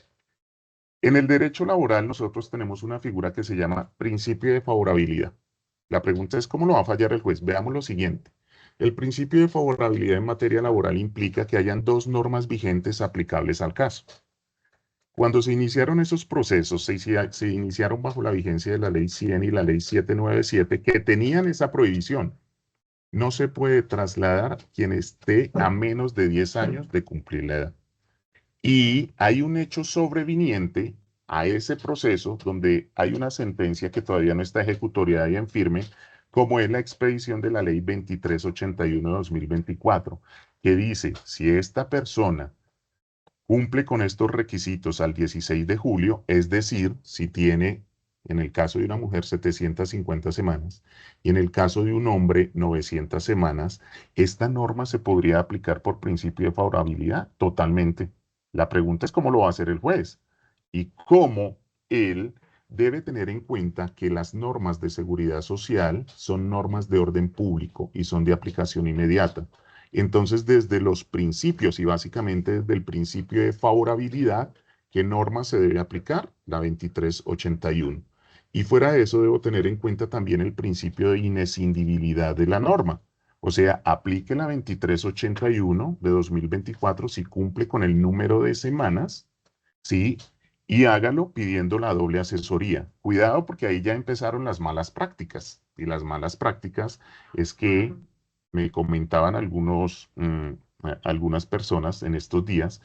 En el derecho laboral nosotros tenemos una figura que se llama principio de favorabilidad. La pregunta es, ¿cómo lo va a fallar el juez? Veamos lo siguiente. El principio de favorabilidad en materia laboral implica que hayan 2 normas vigentes aplicables al caso. Cuando se iniciaron esos procesos, se iniciaron bajo la vigencia de la Ley 100 y la Ley 797, que tenían esa prohibición. No se puede trasladar quien esté a menos de 10 años de cumplir la edad. Y hay un hecho sobreviniente a ese proceso donde hay una sentencia que todavía no está ejecutoriada y en firme, como es la expedición de la Ley 2381 de 2024, que dice, si esta persona cumple con estos requisitos al 16 de julio, es decir, si tiene, en el caso de una mujer, 750 semanas y en el caso de un hombre, 900 semanas, esta norma se podría aplicar por principio de favorabilidad totalmente. La pregunta es cómo lo va a hacer el juez y cómo él debe tener en cuenta que las normas de seguridad social son normas de orden público y son de aplicación inmediata. Entonces, desde los principios y básicamente desde el principio de favorabilidad, ¿qué norma se debe aplicar? La 2381. Y fuera de eso, debo tener en cuenta también el principio de inescindibilidad de la norma. O sea, aplique la 2381 de 2024 si cumple con el número de semanas, ¿sí? Y hágalo pidiendo la doble asesoría. Cuidado porque ahí ya empezaron las malas prácticas. Y las malas prácticas es que me comentaban algunas personas en estos días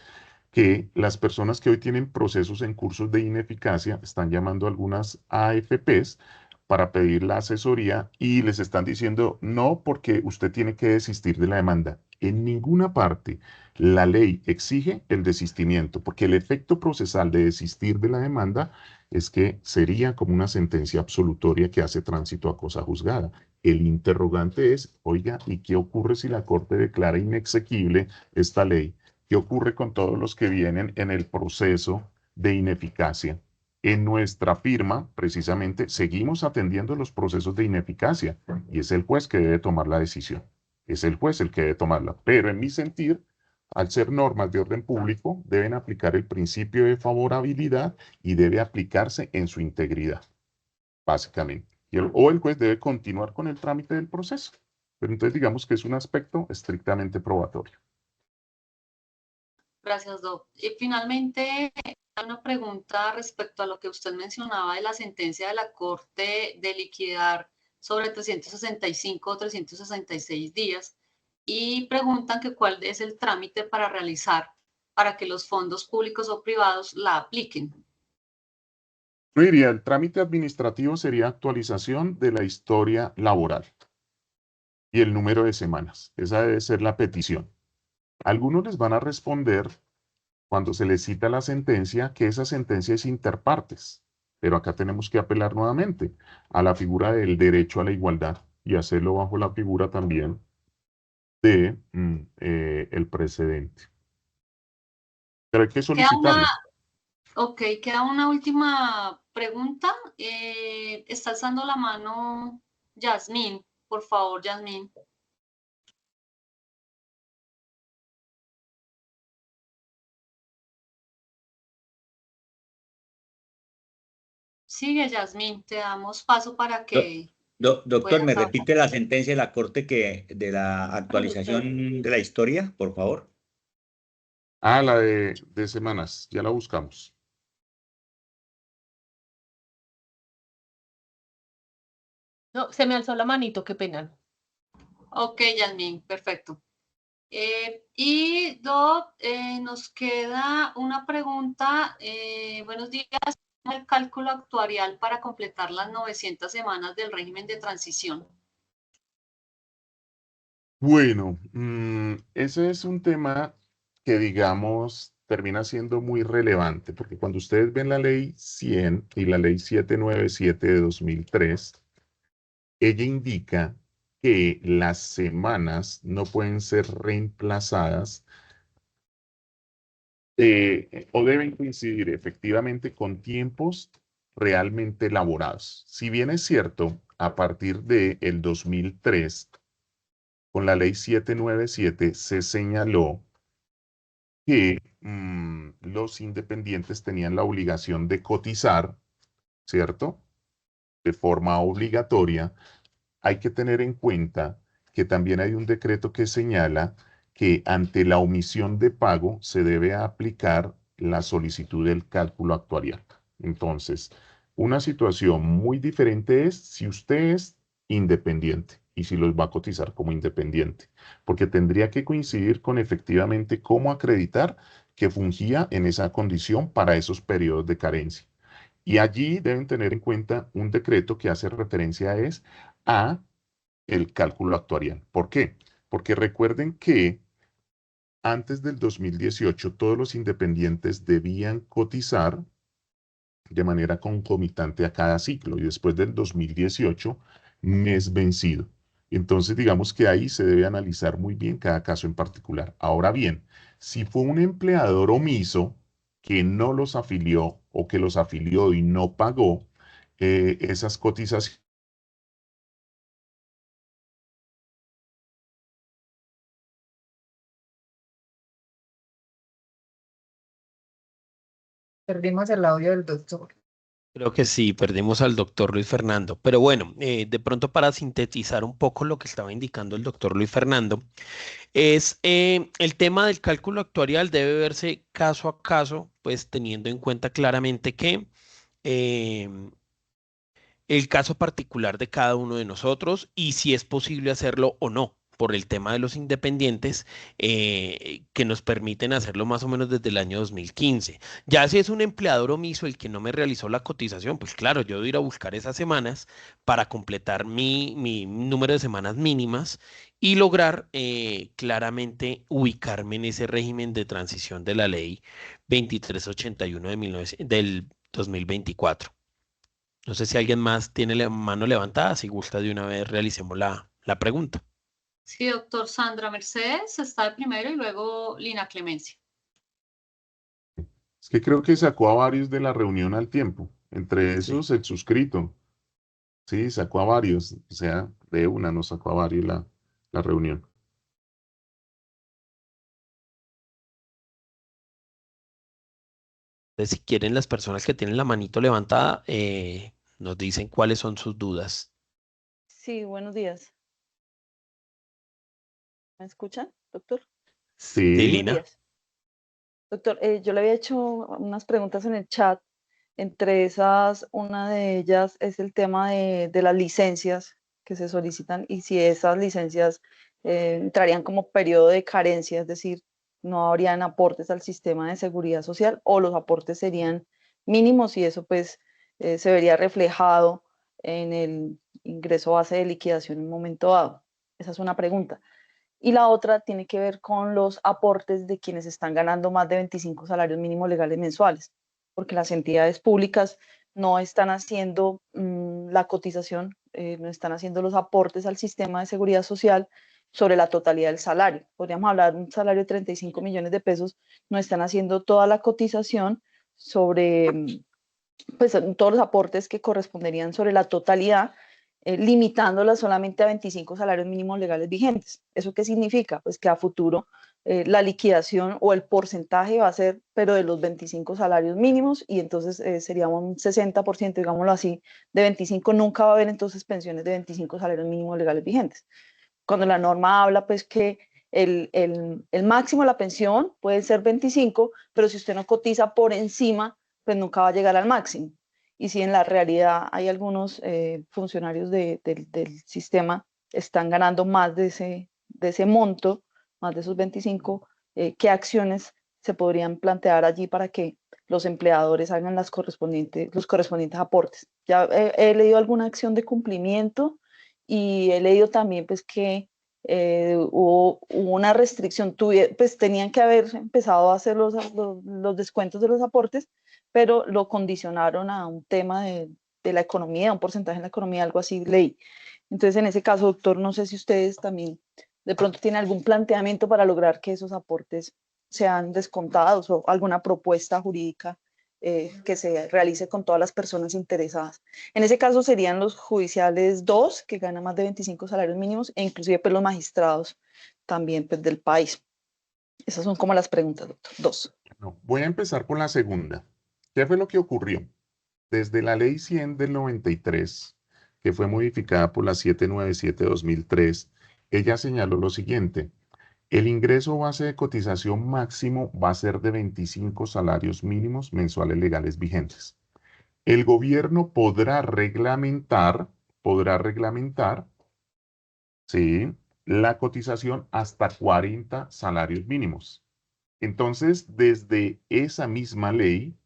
que las personas que hoy tienen procesos en cursos de ineficacia están llamando a algunas AFPs para pedir la asesoría y les están diciendo no porque usted tiene que desistir de la demanda. En ninguna parte la ley exige el desistimiento, porque el efecto procesal de desistir de la demanda es que sería como una sentencia absolutoria que hace tránsito a cosa juzgada. El interrogante es, oiga, ¿y qué ocurre si la Corte declara inexequible esta ley? ¿Qué ocurre con todos los que vienen en el proceso de ineficacia? En nuestra firma, precisamente, seguimos atendiendo los procesos de ineficacia y es el juez que debe tomar la decisión. Es el juez el que debe tomarla. Pero en mi sentir, al ser normas de orden público, deben aplicar el principio de favorabilidad y debe aplicarse en su integridad, básicamente. O el juez debe continuar con el trámite del proceso. Pero entonces digamos que es un aspecto estrictamente probatorio. Gracias, Doc. Y finalmente, hay una pregunta respecto a lo que usted mencionaba de la sentencia de la Corte de liquidar sobre 365 o 366 días y preguntan que cuál es el trámite para realizar para que los fondos públicos o privados la apliquen. Yo diría, el trámite administrativo sería actualización de la historia laboral y el número de semanas. Esa debe ser la petición. Algunos les van a responder cuando se les cita la sentencia que esa sentencia es interpartes, pero acá tenemos que apelar nuevamente a la figura del derecho a la igualdad y hacerlo bajo la figura también de el precedente. Pero hay que solicitarlo. Queda una última pregunta. Está alzando la mano Yasmín. Por favor, Yasmín. Sigue, Yasmín. Te damos paso para que Doctor, ¿me puedas hablar. repite la sentencia de la Corte de la actualización de la historia, por favor? Ah, la de semanas, ya la buscamos. No, se me alzó la manito, qué pena. Ok, Yasmín, perfecto. Y Doc, nos queda una pregunta. Buenos días. ¿Cómo el cálculo actuarial para completar las 900 semanas del régimen de transición? Bueno, ese es un tema que, digamos, termina siendo muy relevante, porque cuando ustedes ven la ley 100 y la ley 797 de 2003, ella indica que las semanas no pueden ser reemplazadas o deben coincidir efectivamente con tiempos realmente elaborados. Si bien es cierto, a partir del 2003, con la ley 797 se señaló que los independientes tenían la obligación de cotizar, ¿cierto? De forma obligatoria. Hay que tener en cuenta que también hay un decreto que señala que ante la omisión de pago se debe aplicar la solicitud del cálculo actuarial. Entonces, una situación muy diferente es si usted es independiente y si los va a cotizar como independiente, porque tendría que coincidir con efectivamente cómo acreditar que fungía en esa condición para esos periodos de carencia. Y allí deben tener en cuenta un decreto que hace referencia a el cálculo actuarial. ¿Por qué? Porque recuerden que antes del 2018 todos los independientes debían cotizar de manera concomitante a cada ciclo y después del 2018 mes vencido. Entonces digamos que ahí se debe analizar muy bien cada caso en particular. Ahora bien, si fue un empleador omiso que no los afilió o que los afilió y no pagó esas cotizaciones, Perdimos el audio del doctor. Creo que sí, perdimos al doctor Luis Fernando. Pero bueno, de pronto para sintetizar un poco lo que estaba indicando el doctor Luis Fernando, es el tema del cálculo actuarial debe verse caso a caso, pues teniendo en cuenta claramente que em, el caso particular de cada uno de nosotros y si es posible hacerlo o no por el tema de los independientes que nos permiten hacerlo más o menos desde el año 2015. Ya si es un empleador omiso el que no me realizó la cotización, pues claro, yo debo ir a buscar esas semanas para completar mi número de semanas mínimas y lograr claramente ubicarme en ese régimen de transición de la ley 2381 del 2024. No sé si alguien más tiene la mano levantada, si gusta de una vez realicemos la pregunta. Sí, doctor. Sandra Mercedes está de primero y luego Lina Clemencia. es que creo que sacó a varios de la reunión al tiempo, entre Sí. esos el suscrito. Sí, sacó a varios, o sea, de una nos sacó a varios la reunión. Entonces, si quieren las personas que tienen la manito levantada, nos dicen cuáles son sus dudas. Sí, buenos días. ¿Me escuchan, doctor? Sí, Sí, Buenos Lina. días. Doctor, yo le había hecho unas preguntas en el chat. Entre esas, una de ellas es el tema de las licencias que se solicitan y si esas licencias entrarían como periodo de carencia, es decir, no habrían aportes al sistema de seguridad social o los aportes serían mínimos y eso pues se vería reflejado en el ingreso base de liquidación en un momento dado. Esa es una pregunta. Y la otra tiene que ver con los aportes de quienes están ganando más de 25 salarios mínimos legales mensuales, porque las entidades públicas no están haciendo la cotización, no están haciendo los aportes al sistema de seguridad social sobre la totalidad del salario. Podríamos hablar de un salario de 35 millones de pesos, no están haciendo toda la cotización sobre pues, todos los aportes que corresponderían sobre la totalidad, limitándola solamente a 25 salarios mínimos legales vigentes. ¿Eso qué significa? Pues que a futuro la liquidación o el porcentaje va a ser, pero de los 25 salarios mínimos, y entonces sería un 60%, digámoslo así, de 25, nunca va a haber entonces pensiones de 25 salarios mínimos legales vigentes. Cuando la norma habla, pues que el máximo de la pensión puede ser 25, pero si usted no cotiza por encima, pues nunca va a llegar al máximo. Y si en la realidad hay algunos funcionarios del sistema están ganando más de ese monto, más de esos 25, ¿qué acciones se podrían plantear allí para que los empleadores hagan los correspondientes aportes? Ya he leído alguna acción de cumplimiento y he leído también pues que hubo una restricción, pues tenían que haber empezado a hacer los descuentos de los aportes, pero lo condicionaron a un tema de la economía, un porcentaje en la economía, algo así leí. Entonces, en ese caso, doctor, no sé si ustedes también de pronto tienen algún planteamiento para lograr que esos aportes sean descontados o alguna propuesta jurídica que se realice con todas las personas interesadas. En ese caso serían los judiciales 2, que ganan más de 25 salarios mínimos, e inclusive pues, los magistrados también pues, del país. Esas son como las preguntas, doctor. 2. No, voy a empezar con la segunda. ¿Qué fue lo que ocurrió? Desde la Ley 100 del 93, que fue modificada por la 797-2003, ella señaló lo siguiente: el ingreso base de cotización máximo va a ser de 25 salarios mínimos mensuales legales vigentes. El gobierno podrá reglamentar, ¿sí?, la cotización hasta 40 salarios mínimos. Entonces, desde esa misma ley,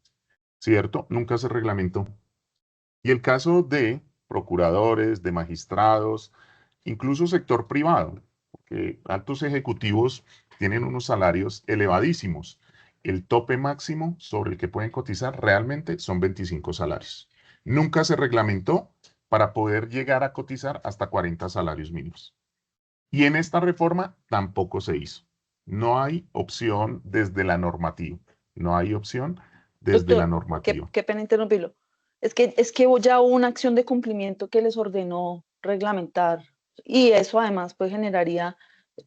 ¿cierto?, nunca se reglamentó. Y el caso de procuradores, de magistrados, incluso sector privado, porque altos ejecutivos tienen unos salarios elevadísimos. El tope máximo sobre el que pueden cotizar realmente son 25 salarios. Nunca se reglamentó para poder llegar a cotizar hasta 40 salarios mínimos. Y en esta reforma tampoco se hizo. No hay opción desde la normativa. No hay opción desde Doctor, la normativa. Qué pena interrumpirlo. Es que ya hubo una acción de cumplimiento que les ordenó reglamentar y eso además pues generaría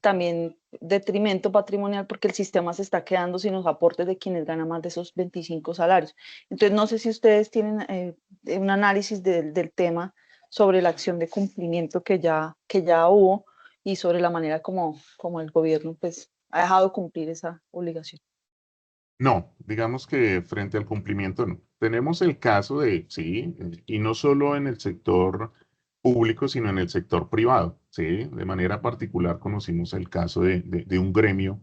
también detrimento patrimonial porque el sistema se está quedando sin los aportes de quienes ganan más de esos 25 salarios. Entonces no sé si ustedes tienen un análisis del tema sobre la acción de cumplimiento que ya hubo y sobre la manera como el gobierno pues ha dejado cumplir esa obligación. No, digamos que frente al cumplimiento no. Tenemos el caso de, sí, y no solo en el sector público, sino en el sector privado, sí. De manera particular conocimos el caso de un gremio,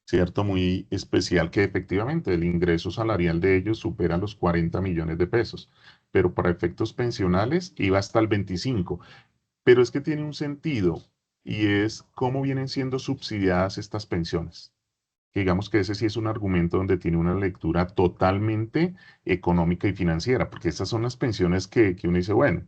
¿cierto?, muy especial, que efectivamente el ingreso salarial de ellos supera los 40 millones de pesos, pero para efectos pensionales iba hasta el 25. Pero es que tiene un sentido y es cómo vienen siendo subsidiadas estas pensiones. Que digamos que ese sí es un argumento donde tiene una lectura totalmente económica y financiera, porque esas son las pensiones que uno dice, bueno,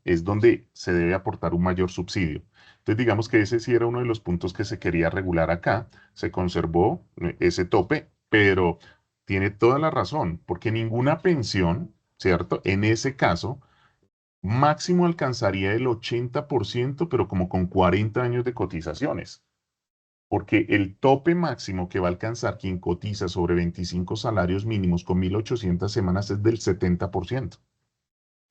es donde se debe aportar un mayor subsidio. Entonces digamos que ese sí era uno de los puntos que se quería regular acá, se conservó ese tope, pero tiene toda la razón, porque ninguna pensión, ¿cierto?, en ese caso, máximo alcanzaría el 80%, pero como con 40 años de cotizaciones. Porque el tope máximo que va a alcanzar quien cotiza sobre 25 salarios mínimos con 1.800 semanas es del 70%.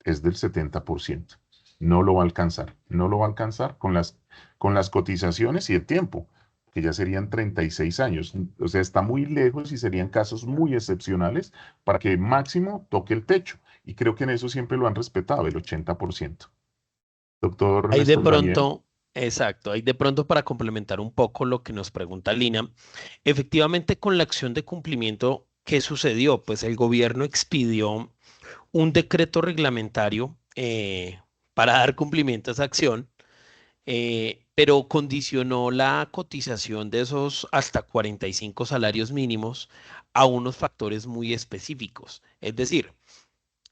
Es del 70%. No lo va a alcanzar. No lo va a alcanzar con las cotizaciones y el tiempo, que ya serían 36 años. O sea, está muy lejos y serían casos muy excepcionales para que máximo toque el techo. Y creo que en eso siempre lo han respetado, el 80%. Doctor Ahí de Néstor Daniel. pronto, exacto, ahí de pronto para complementar un poco lo que nos pregunta Lina, efectivamente con la acción de cumplimiento, ¿qué sucedió? Pues el gobierno expidió un decreto reglamentario para dar cumplimiento a esa acción, pero condicionó la cotización de esos hasta 45 salarios mínimos a unos factores muy específicos. Es decir,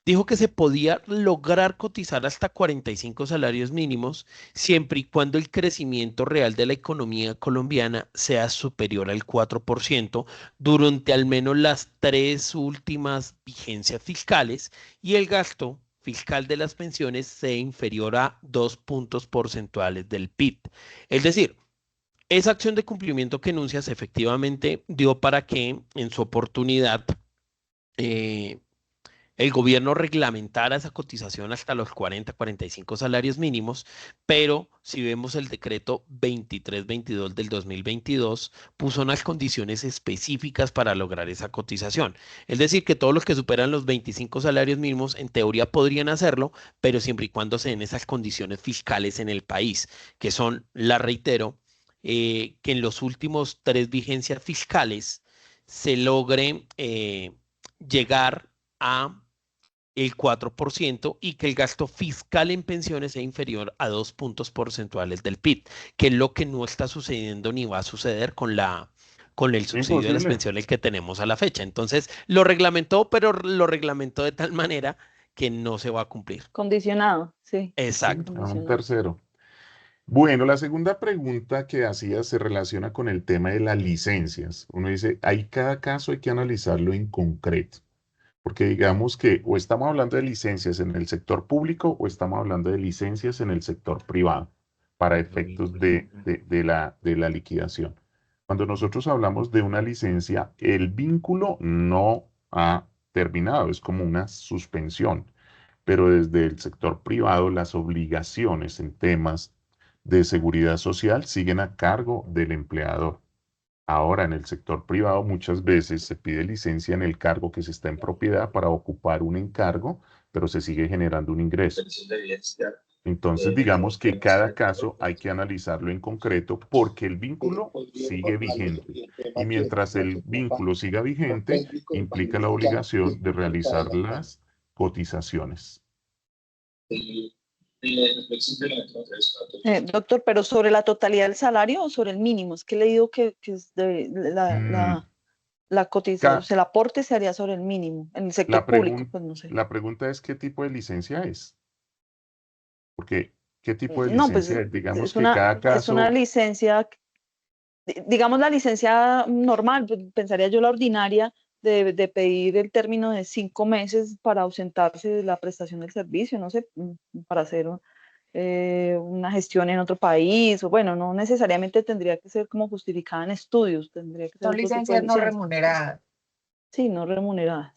dijo que se podía lograr cotizar hasta 45 salarios mínimos siempre y cuando el crecimiento real de la economía colombiana sea superior al 4% durante al menos las 3 últimas vigencias fiscales y el gasto fiscal de las pensiones sea inferior a 2 puntos porcentuales del PIB. Es decir, esa acción de cumplimiento que enuncias efectivamente dio para que en su oportunidad el gobierno reglamentara esa cotización hasta los 45 salarios mínimos, pero si vemos el decreto 2322 del 2022, puso unas condiciones específicas para lograr esa cotización. Es decir, que todos los que superan los 25 salarios mínimos en teoría podrían hacerlo, pero siempre y cuando se den esas condiciones fiscales en el país, que son, la reitero, que en los últimos 3 vigencias fiscales se logre llegar a el 4% y que el gasto fiscal en pensiones sea inferior a 2 puntos porcentuales del PIB, que es lo que no está sucediendo ni va a suceder con el subsidio de las pensiones que tenemos a la fecha. Entonces, lo reglamentó, pero lo reglamentó de tal manera que no se va a cumplir. Condicionado, sí. Exacto. A un tercero. Bueno, la segunda pregunta que hacía se relaciona con el tema de las licencias. Uno dice, cada caso hay que analizarlo en concreto, porque digamos que o estamos hablando de licencias en el sector público o estamos hablando de licencias en el sector privado para efectos de la liquidación. Cuando nosotros hablamos de una licencia, el vínculo no ha terminado, es como una suspensión, pero desde el sector privado las obligaciones en temas de seguridad social siguen a cargo del empleador. Ahora, en el sector privado muchas veces se pide licencia en el cargo que se está en propiedad para ocupar un encargo, pero se sigue generando un ingreso. Entonces, digamos que cada caso hay que analizarlo en concreto porque el vínculo sigue vigente. Y mientras el vínculo siga vigente, implica la obligación de realizar las cotizaciones. Doctor, pero sobre la totalidad del salario o sobre el mínimo, es que he leído que es la cotización, o sea, el aporte se haría sobre el mínimo, en el sector público, pues no sé. La pregunta es ¿qué tipo de licencia es? Porque, ¿qué tipo de No, pues licencia es? Digamos es que cada caso... Es una licencia, digamos la licencia normal, pues, pensaría yo la ordinaria, de pedir el término de 5 meses para ausentarse de la prestación del servicio, no sé, para hacer una gestión en otro país, o bueno, no necesariamente tendría que ser como justificada en estudios, tendría que ser Son otro tipo de licencias no licencia. remuneradas. Sí, no remuneradas.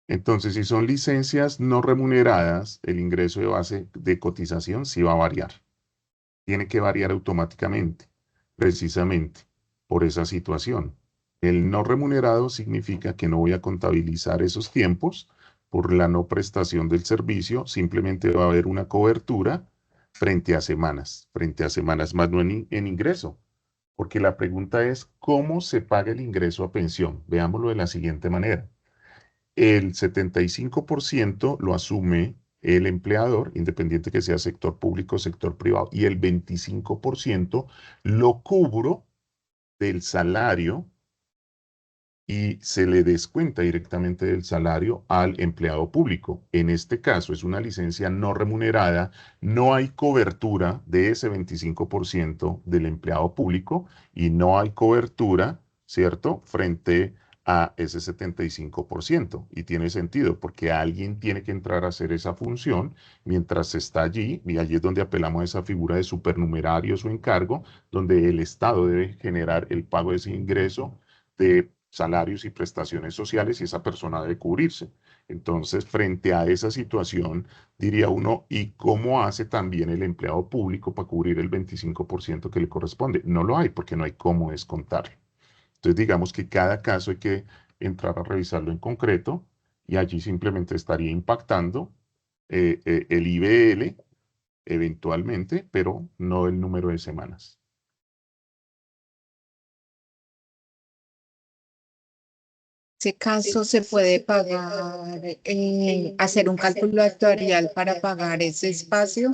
Entonces, si son licencias no remuneradas, el ingreso de base de cotización sí va a variar. Tiene que variar automáticamente, precisamente por esa situación. El no remunerado significa que no voy a contabilizar esos tiempos por la no prestación del servicio, simplemente va a haber una cobertura frente a semanas, más no en ingreso. Porque la pregunta es, ¿cómo se paga el ingreso a pensión? Veámoslo de la siguiente manera. El 75% lo asume el empleador, independiente que sea sector público o sector privado, y el 25% lo cubro del salario y se le descuenta directamente del salario al empleado público. En este caso es una licencia no remunerada, no hay cobertura de ese 25% del empleado público y no hay cobertura, ¿cierto?, frente a ese 75%. Y tiene sentido porque alguien tiene que entrar a hacer esa función mientras está allí, y allí es donde apelamos a esa figura de supernumerarios o encargo, donde el Estado debe generar el pago de ese ingreso de salarios y prestaciones sociales y esa persona debe cubrirse. Entonces, frente a esa situación, diría uno, ¿y cómo hace también el empleado público para cubrir el 25% que le corresponde? No lo hay porque no hay cómo descontarlo. Entonces, digamos que cada caso hay que entrar a revisarlo en concreto y allí simplemente estaría impactando el IBL eventualmente, pero no el número de semanas. Ese caso se puede pagar, hacer un cálculo actuarial para pagar ese espacio.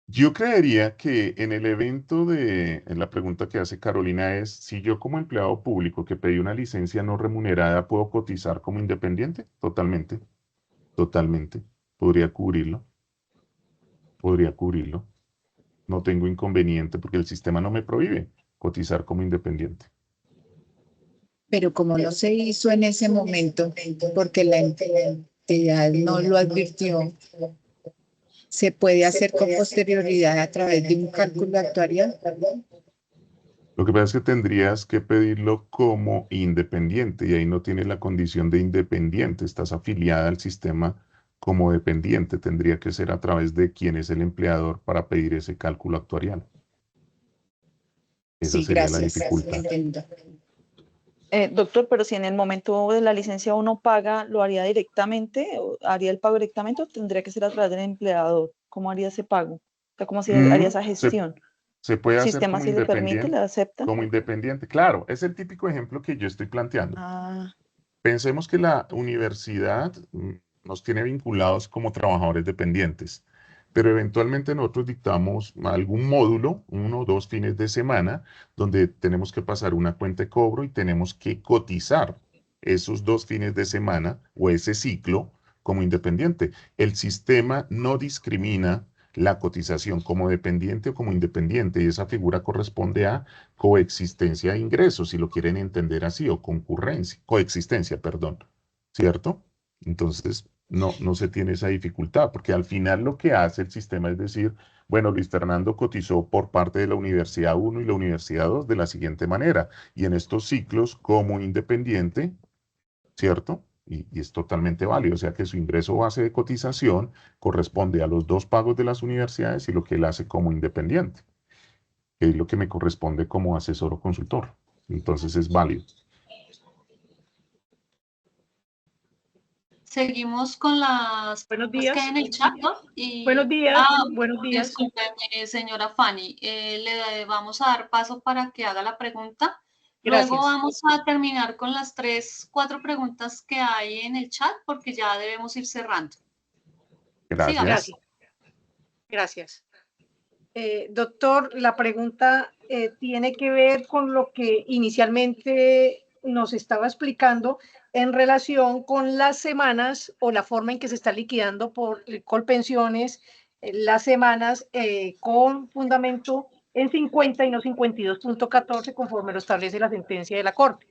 Yo creería que en el evento en la pregunta que hace Carolina es, si yo como empleado público que pedí una licencia no remunerada, ¿puedo cotizar como independiente? Totalmente, totalmente. Podría cubrirlo. No tengo inconveniente porque el sistema no me prohíbe cotizar como independiente. Pero como no se hizo en ese momento, porque la entidad no lo advirtió, ¿se puede hacer con posterioridad a través de un cálculo actuarial? Lo que pasa es que tendrías que pedirlo como independiente y ahí no tienes la condición de independiente, estás afiliada al sistema como dependiente, tendría que ser a través de quién es el empleador para pedir ese cálculo actuarial. Esa sería la dificultad. Doctor, pero si en el momento de la licencia uno paga, ¿lo haría directamente? ¿Haría el pago directamente o tendría que ser a través del empleador? ¿Cómo haría ese pago? O sea, ¿cómo haría esa gestión? Se puede hacer ¿Sistema como si le permite, le acepta? Como independiente, claro, es el típico ejemplo que yo estoy planteando. Pensemos que la universidad nos tiene vinculados como trabajadores dependientes, pero eventualmente nosotros dictamos algún módulo, 1 o 2 fines de semana, donde tenemos que pasar una cuenta de cobro y tenemos que cotizar esos 2 fines de semana o ese ciclo como independiente. El sistema no discrimina la cotización como dependiente o como independiente, y esa figura corresponde a coexistencia de ingresos, si lo quieren entender así, o coexistencia, perdón, ¿cierto? Entonces, no se tiene esa dificultad, porque al final lo que hace el sistema es decir, bueno, Luis Fernando cotizó por parte de la Universidad 1 y la Universidad 2 de la siguiente manera, y en estos ciclos como independiente, ¿cierto? Y es totalmente válido, o sea que su ingreso base de cotización corresponde a los dos pagos de las universidades y lo que él hace como independiente, que es lo que me corresponde como asesor o consultor. Entonces es válido. Seguimos con las Buenos preguntas que días. hay en el chat, ¿no? Y, Buenos días. Buenos días. discúlpeme, señora Fanny, le vamos a dar paso para que haga la pregunta. Gracias. Luego vamos a terminar con las 4 preguntas que hay en el chat porque ya debemos ir cerrando. Gracias. Gracias. Doctor, la pregunta tiene que ver con lo que inicialmente nos estaba explicando en relación con las semanas o la forma en que se está liquidando por Colpensiones las semanas con fundamento en 50 y no 52.14 conforme lo establece la sentencia de la Corte.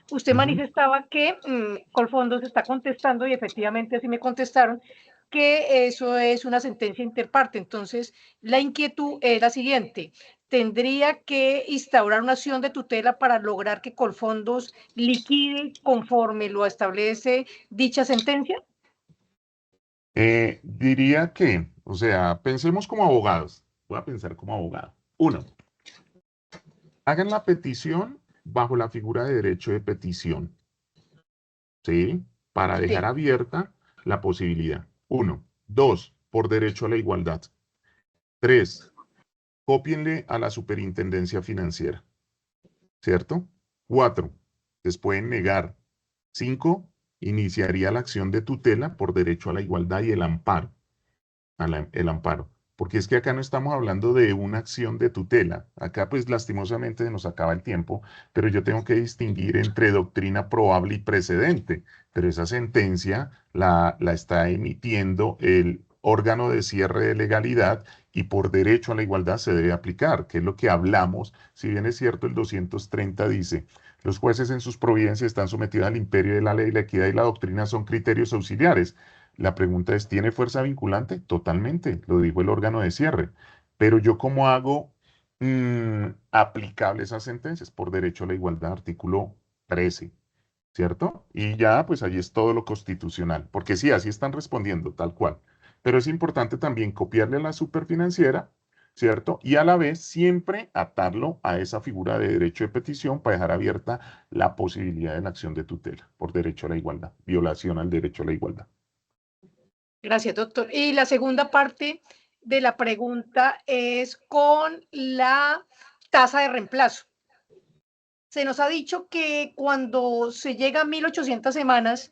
Usted manifestaba que Colfondos está contestando y efectivamente así me contestaron que eso es una sentencia interparte. Entonces, la inquietud es la siguiente. ¿Tendría que instaurar una acción de tutela para lograr que Colfondos liquide conforme lo establece dicha sentencia? Diría que, o sea, pensemos como abogados. Voy a pensar como abogado. 1. Hagan la petición bajo la figura de derecho de petición. ¿Sí? Para dejar abierta la posibilidad. 1. 2. Por derecho a la igualdad. 3. Cópienle a la superintendencia financiera. ¿Cierto? 4. Les pueden negar. 5. Iniciaría la acción de tutela por derecho a la igualdad y el amparo. El amparo. Porque es que acá no estamos hablando de una acción de tutela. Acá pues lastimosamente nos acaba el tiempo, pero yo tengo que distinguir entre doctrina probable y precedente. Pero esa sentencia la está emitiendo el órgano de cierre de legalidad y por derecho a la igualdad se debe aplicar, que es lo que hablamos. Si bien es cierto, el 230 dice, los jueces en sus providencias están sometidos al imperio de la ley, la equidad y la doctrina son criterios auxiliares. La pregunta es, ¿tiene fuerza vinculante? Totalmente, lo dijo el órgano de cierre. Pero yo, ¿cómo hago aplicable esas sentencias? Por derecho a la igualdad, artículo 13, ¿cierto? Y ya, pues allí es todo lo constitucional, porque sí, así están respondiendo, tal cual. Pero es importante también copiarle a la superfinanciera, ¿cierto? Y a la vez siempre atarlo a esa figura de derecho de petición para dejar abierta la posibilidad de la acción de tutela por derecho a la igualdad, violación al derecho a la igualdad. Gracias, doctor. Y la segunda parte de la pregunta es con la tasa de reemplazo. Se nos ha dicho que cuando se llega a 1.800 semanas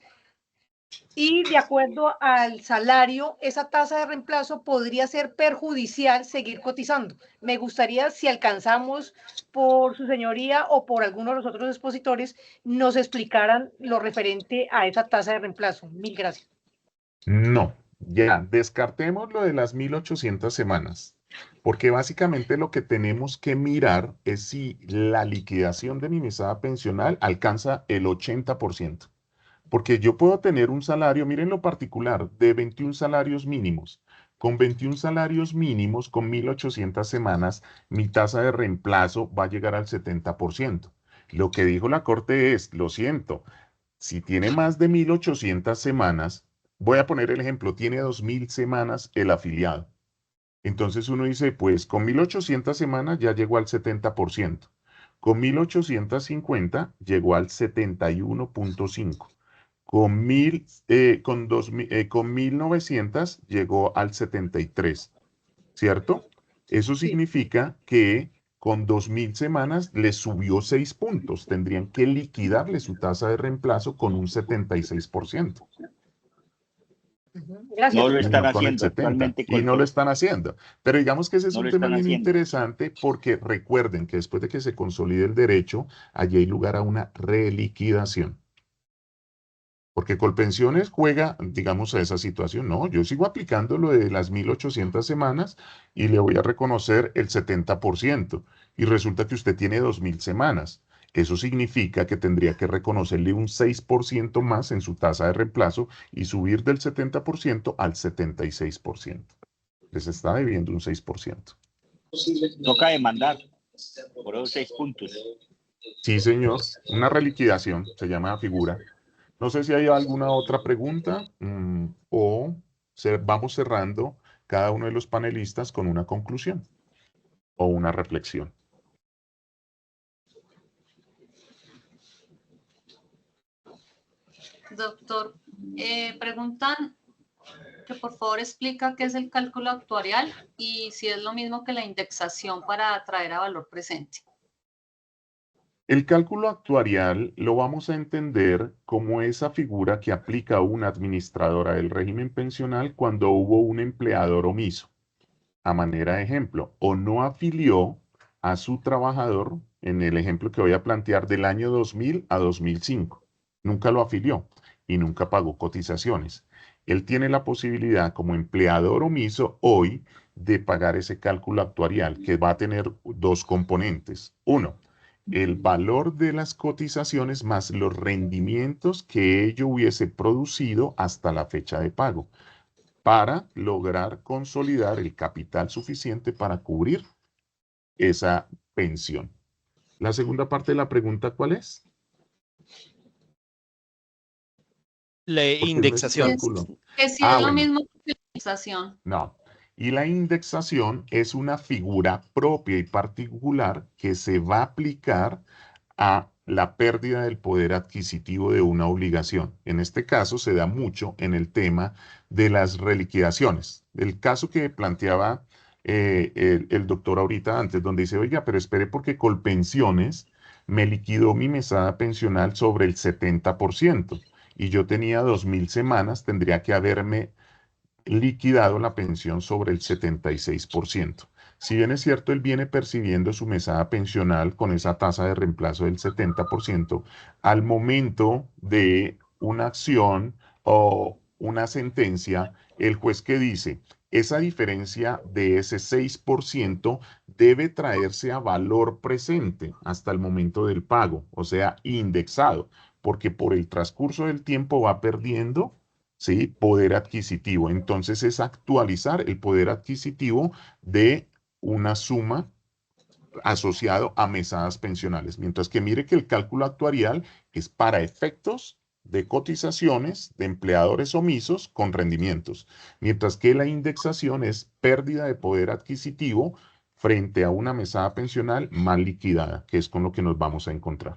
y de acuerdo al salario, esa tasa de reemplazo podría ser perjudicial seguir cotizando. Me gustaría, si alcanzamos por su señoría o por alguno de los otros expositores, nos explicaran lo referente a esa tasa de reemplazo. Mil gracias. No, ya, descartemos lo de las 1.800 semanas, porque básicamente lo que tenemos que mirar es si la liquidación de mi mesada pensional alcanza el 80%. Porque yo puedo tener un salario, miren lo particular, de 21 salarios mínimos. Con 21 salarios mínimos, con 1.800 semanas, mi tasa de reemplazo va a llegar al 70%. Lo que dijo la Corte es, lo siento, si tiene más de 1.800 semanas, voy a poner el ejemplo, tiene 2.000 semanas el afiliado. Entonces uno dice, pues con 1.800 semanas ya llegó al 70%. Con 1.850 llegó al 71.5%. Con 1.900 llegó al 73%, ¿cierto? Eso significa que con 2.000 semanas le subió 6 puntos. Tendrían que liquidarle su tasa de reemplazo con un 76%. Gracias. No lo están No con el haciendo 70, actualmente. y no lo están haciendo. Pero digamos que ese es No un lo tema están bien haciendo. interesante porque recuerden que después de que se consolide el derecho, allí hay lugar a una reliquidación. Porque Colpensiones juega, digamos, a esa situación. No, yo sigo aplicando lo de las 1.800 semanas y le voy a reconocer el 70%. Y resulta que usted tiene 2.000 semanas. Eso significa que tendría que reconocerle un 6% más en su tasa de reemplazo y subir del 70% al 76%. Les está debiendo un 6%. Toca demandar por esos 6 puntos. Sí, señor. Una reliquidación, se llama la figura. No sé si hay alguna otra pregunta o vamos cerrando cada uno de los panelistas con una conclusión o una reflexión. Doctor, preguntan que por favor explica qué es el cálculo actuarial y si es lo mismo que la indexación para traer a valor presente. El cálculo actuarial lo vamos a entender como esa figura que aplica una administradora del régimen pensional cuando hubo un empleador omiso. A manera de ejemplo, o no afilió a su trabajador, en el ejemplo que voy a plantear, del año 2000 a 2005. Nunca lo afilió y nunca pagó cotizaciones. Él tiene la posibilidad como empleador omiso hoy de pagar ese cálculo actuarial que va a tener dos componentes. Uno, el valor de las cotizaciones más los rendimientos que ello hubiese producido hasta la fecha de pago, para lograr consolidar el capital suficiente para cubrir esa pensión. La segunda parte de la pregunta, ¿cuál es? La indexación. Que si es lo mismo que la indexación. No. Y la indexación es una figura propia y particular que se va a aplicar a la pérdida del poder adquisitivo de una obligación. En este caso se da mucho en el tema de las reliquidaciones. El caso que planteaba el doctor ahorita antes, donde dice, oiga, pero espere porque Colpensiones me liquidó mi mesada pensional sobre el 70% y yo tenía 2.000 semanas, tendría que haberme liquidado la pensión sobre el 76%. Si bien es cierto, él viene percibiendo su mesada pensional con esa tasa de reemplazo del 70%, al momento de una acción o una sentencia, el juez que dice, esa diferencia de ese 6% debe traerse a valor presente hasta el momento del pago, o sea, indexado, porque por el transcurso del tiempo va perdiendo, ¿sí?, poder adquisitivo. Entonces es actualizar el poder adquisitivo de una suma asociado a mesadas pensionales. Mientras que mire que el cálculo actuarial es para efectos de cotizaciones de empleadores omisos con rendimientos. Mientras que la indexación es pérdida de poder adquisitivo frente a una mesada pensional mal liquidada, que es con lo que nos vamos a encontrar.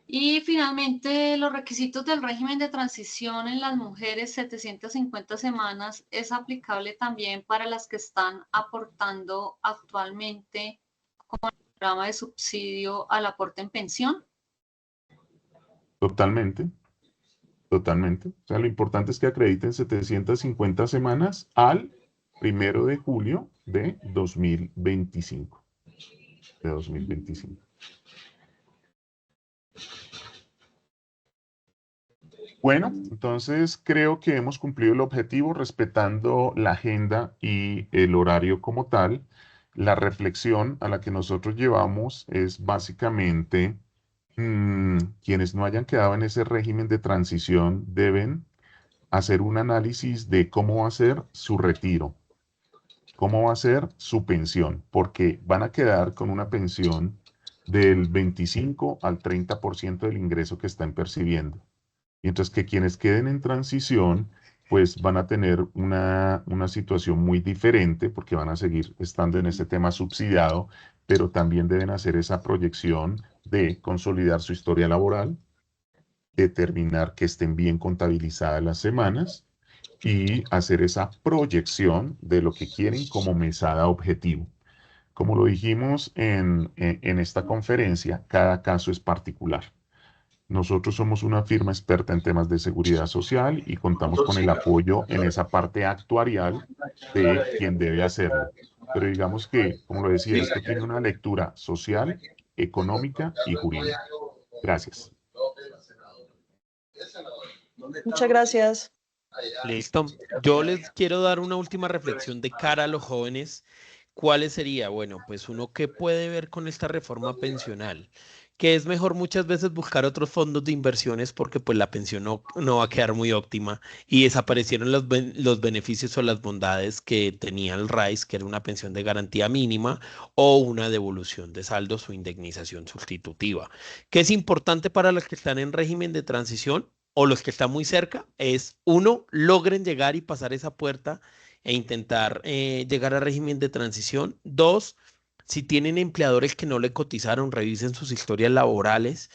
Y finalmente, los requisitos del régimen de transición en las mujeres 750 semanas es aplicable también para las que están aportando actualmente con el programa de subsidio al aporte en pensión. Totalmente, totalmente. O sea, lo importante es que acrediten 750 semanas al 1 de julio de 2025. De 2025. Bueno, entonces creo que hemos cumplido el objetivo respetando la agenda y el horario como tal. La reflexión a la que nosotros llevamos es básicamente quienes no hayan quedado en ese régimen de transición deben hacer un análisis de cómo va a ser su retiro, cómo va a ser su pensión, porque van a quedar con una pensión del 25 al 30% del ingreso que están percibiendo. Mientras que quienes queden en transición, pues van a tener una situación muy diferente porque van a seguir estando en este tema subsidiado, pero también deben hacer esa proyección de consolidar su historia laboral, determinar que estén bien contabilizadas las semanas y hacer esa proyección de lo que quieren como mesada objetivo. Como lo dijimos en esta conferencia, cada caso es particular. Nosotros somos una firma experta en temas de seguridad social y contamos con el apoyo en esa parte actuarial de quien debe hacerlo. Pero digamos que, como lo decía, esto tiene una lectura social, económica y jurídica. Gracias. Muchas gracias. Listo. Yo les quiero dar una última reflexión de cara a los jóvenes. ¿Cuál sería? Bueno, pues uno que puede ver con esta reforma pensional, que es mejor muchas veces buscar otros fondos de inversiones porque pues la pensión no va a quedar muy óptima y desaparecieron los beneficios o las bondades que tenía el RAIS, que era una pensión de garantía mínima o una devolución de saldos o indemnización sustitutiva. ¿Qué es importante para los que están en régimen de transición o los que están muy cerca? Es uno, logren llegar y pasar esa puerta e intentar llegar al régimen de transición. Dos, si tienen empleadores que no le cotizaron, revisen sus historias laborales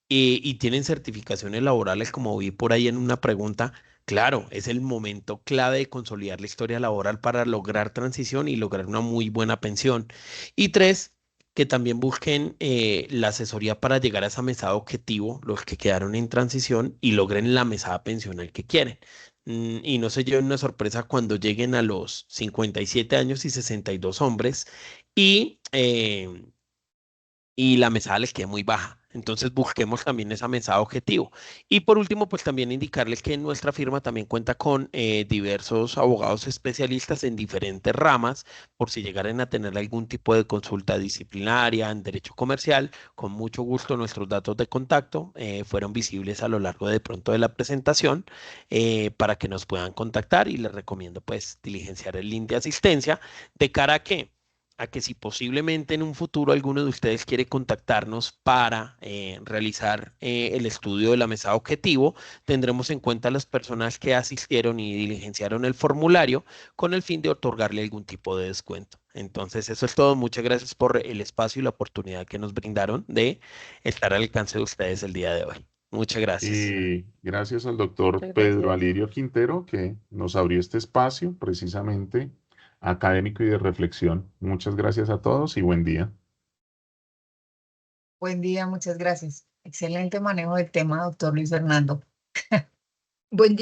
y tienen certificaciones laborales, como vi por ahí en una pregunta. Claro, es el momento clave de consolidar la historia laboral para lograr transición y lograr una muy buena pensión. Y tres, que también busquen la asesoría para llegar a esa mesada objetivo, los que quedaron en transición y logren la mesada pensional que quieren. Y no se lleven una sorpresa cuando lleguen a los 57 años y 62 hombres y, eh, y la mesada les quede muy baja. Entonces busquemos también esa mesada objetivo. Y por último, pues también indicarles que nuestra firma también cuenta con diversos abogados especialistas en diferentes ramas, por si llegaran a tener algún tipo de consulta disciplinaria en derecho comercial. Con mucho gusto nuestros datos de contacto fueron visibles a lo largo de pronto de la presentación para que nos puedan contactar y les recomiendo pues diligenciar el link de asistencia de cara a que si posiblemente en un futuro alguno de ustedes quiere contactarnos para realizar el estudio de la mesada objetivo, tendremos en cuenta las personas que asistieron y diligenciaron el formulario con el fin de otorgarle algún tipo de descuento. Entonces, eso es todo. Muchas gracias por el espacio y la oportunidad que nos brindaron de estar al alcance de ustedes el día de hoy. Muchas gracias. Y gracias al doctor Muchas Pedro gracias. Alirio Quintero que nos abrió este espacio precisamente académico y de reflexión. Muchas gracias a todos y buen día. Buen día, muchas gracias. Excelente manejo del tema, doctor Luis Fernando. Buen día.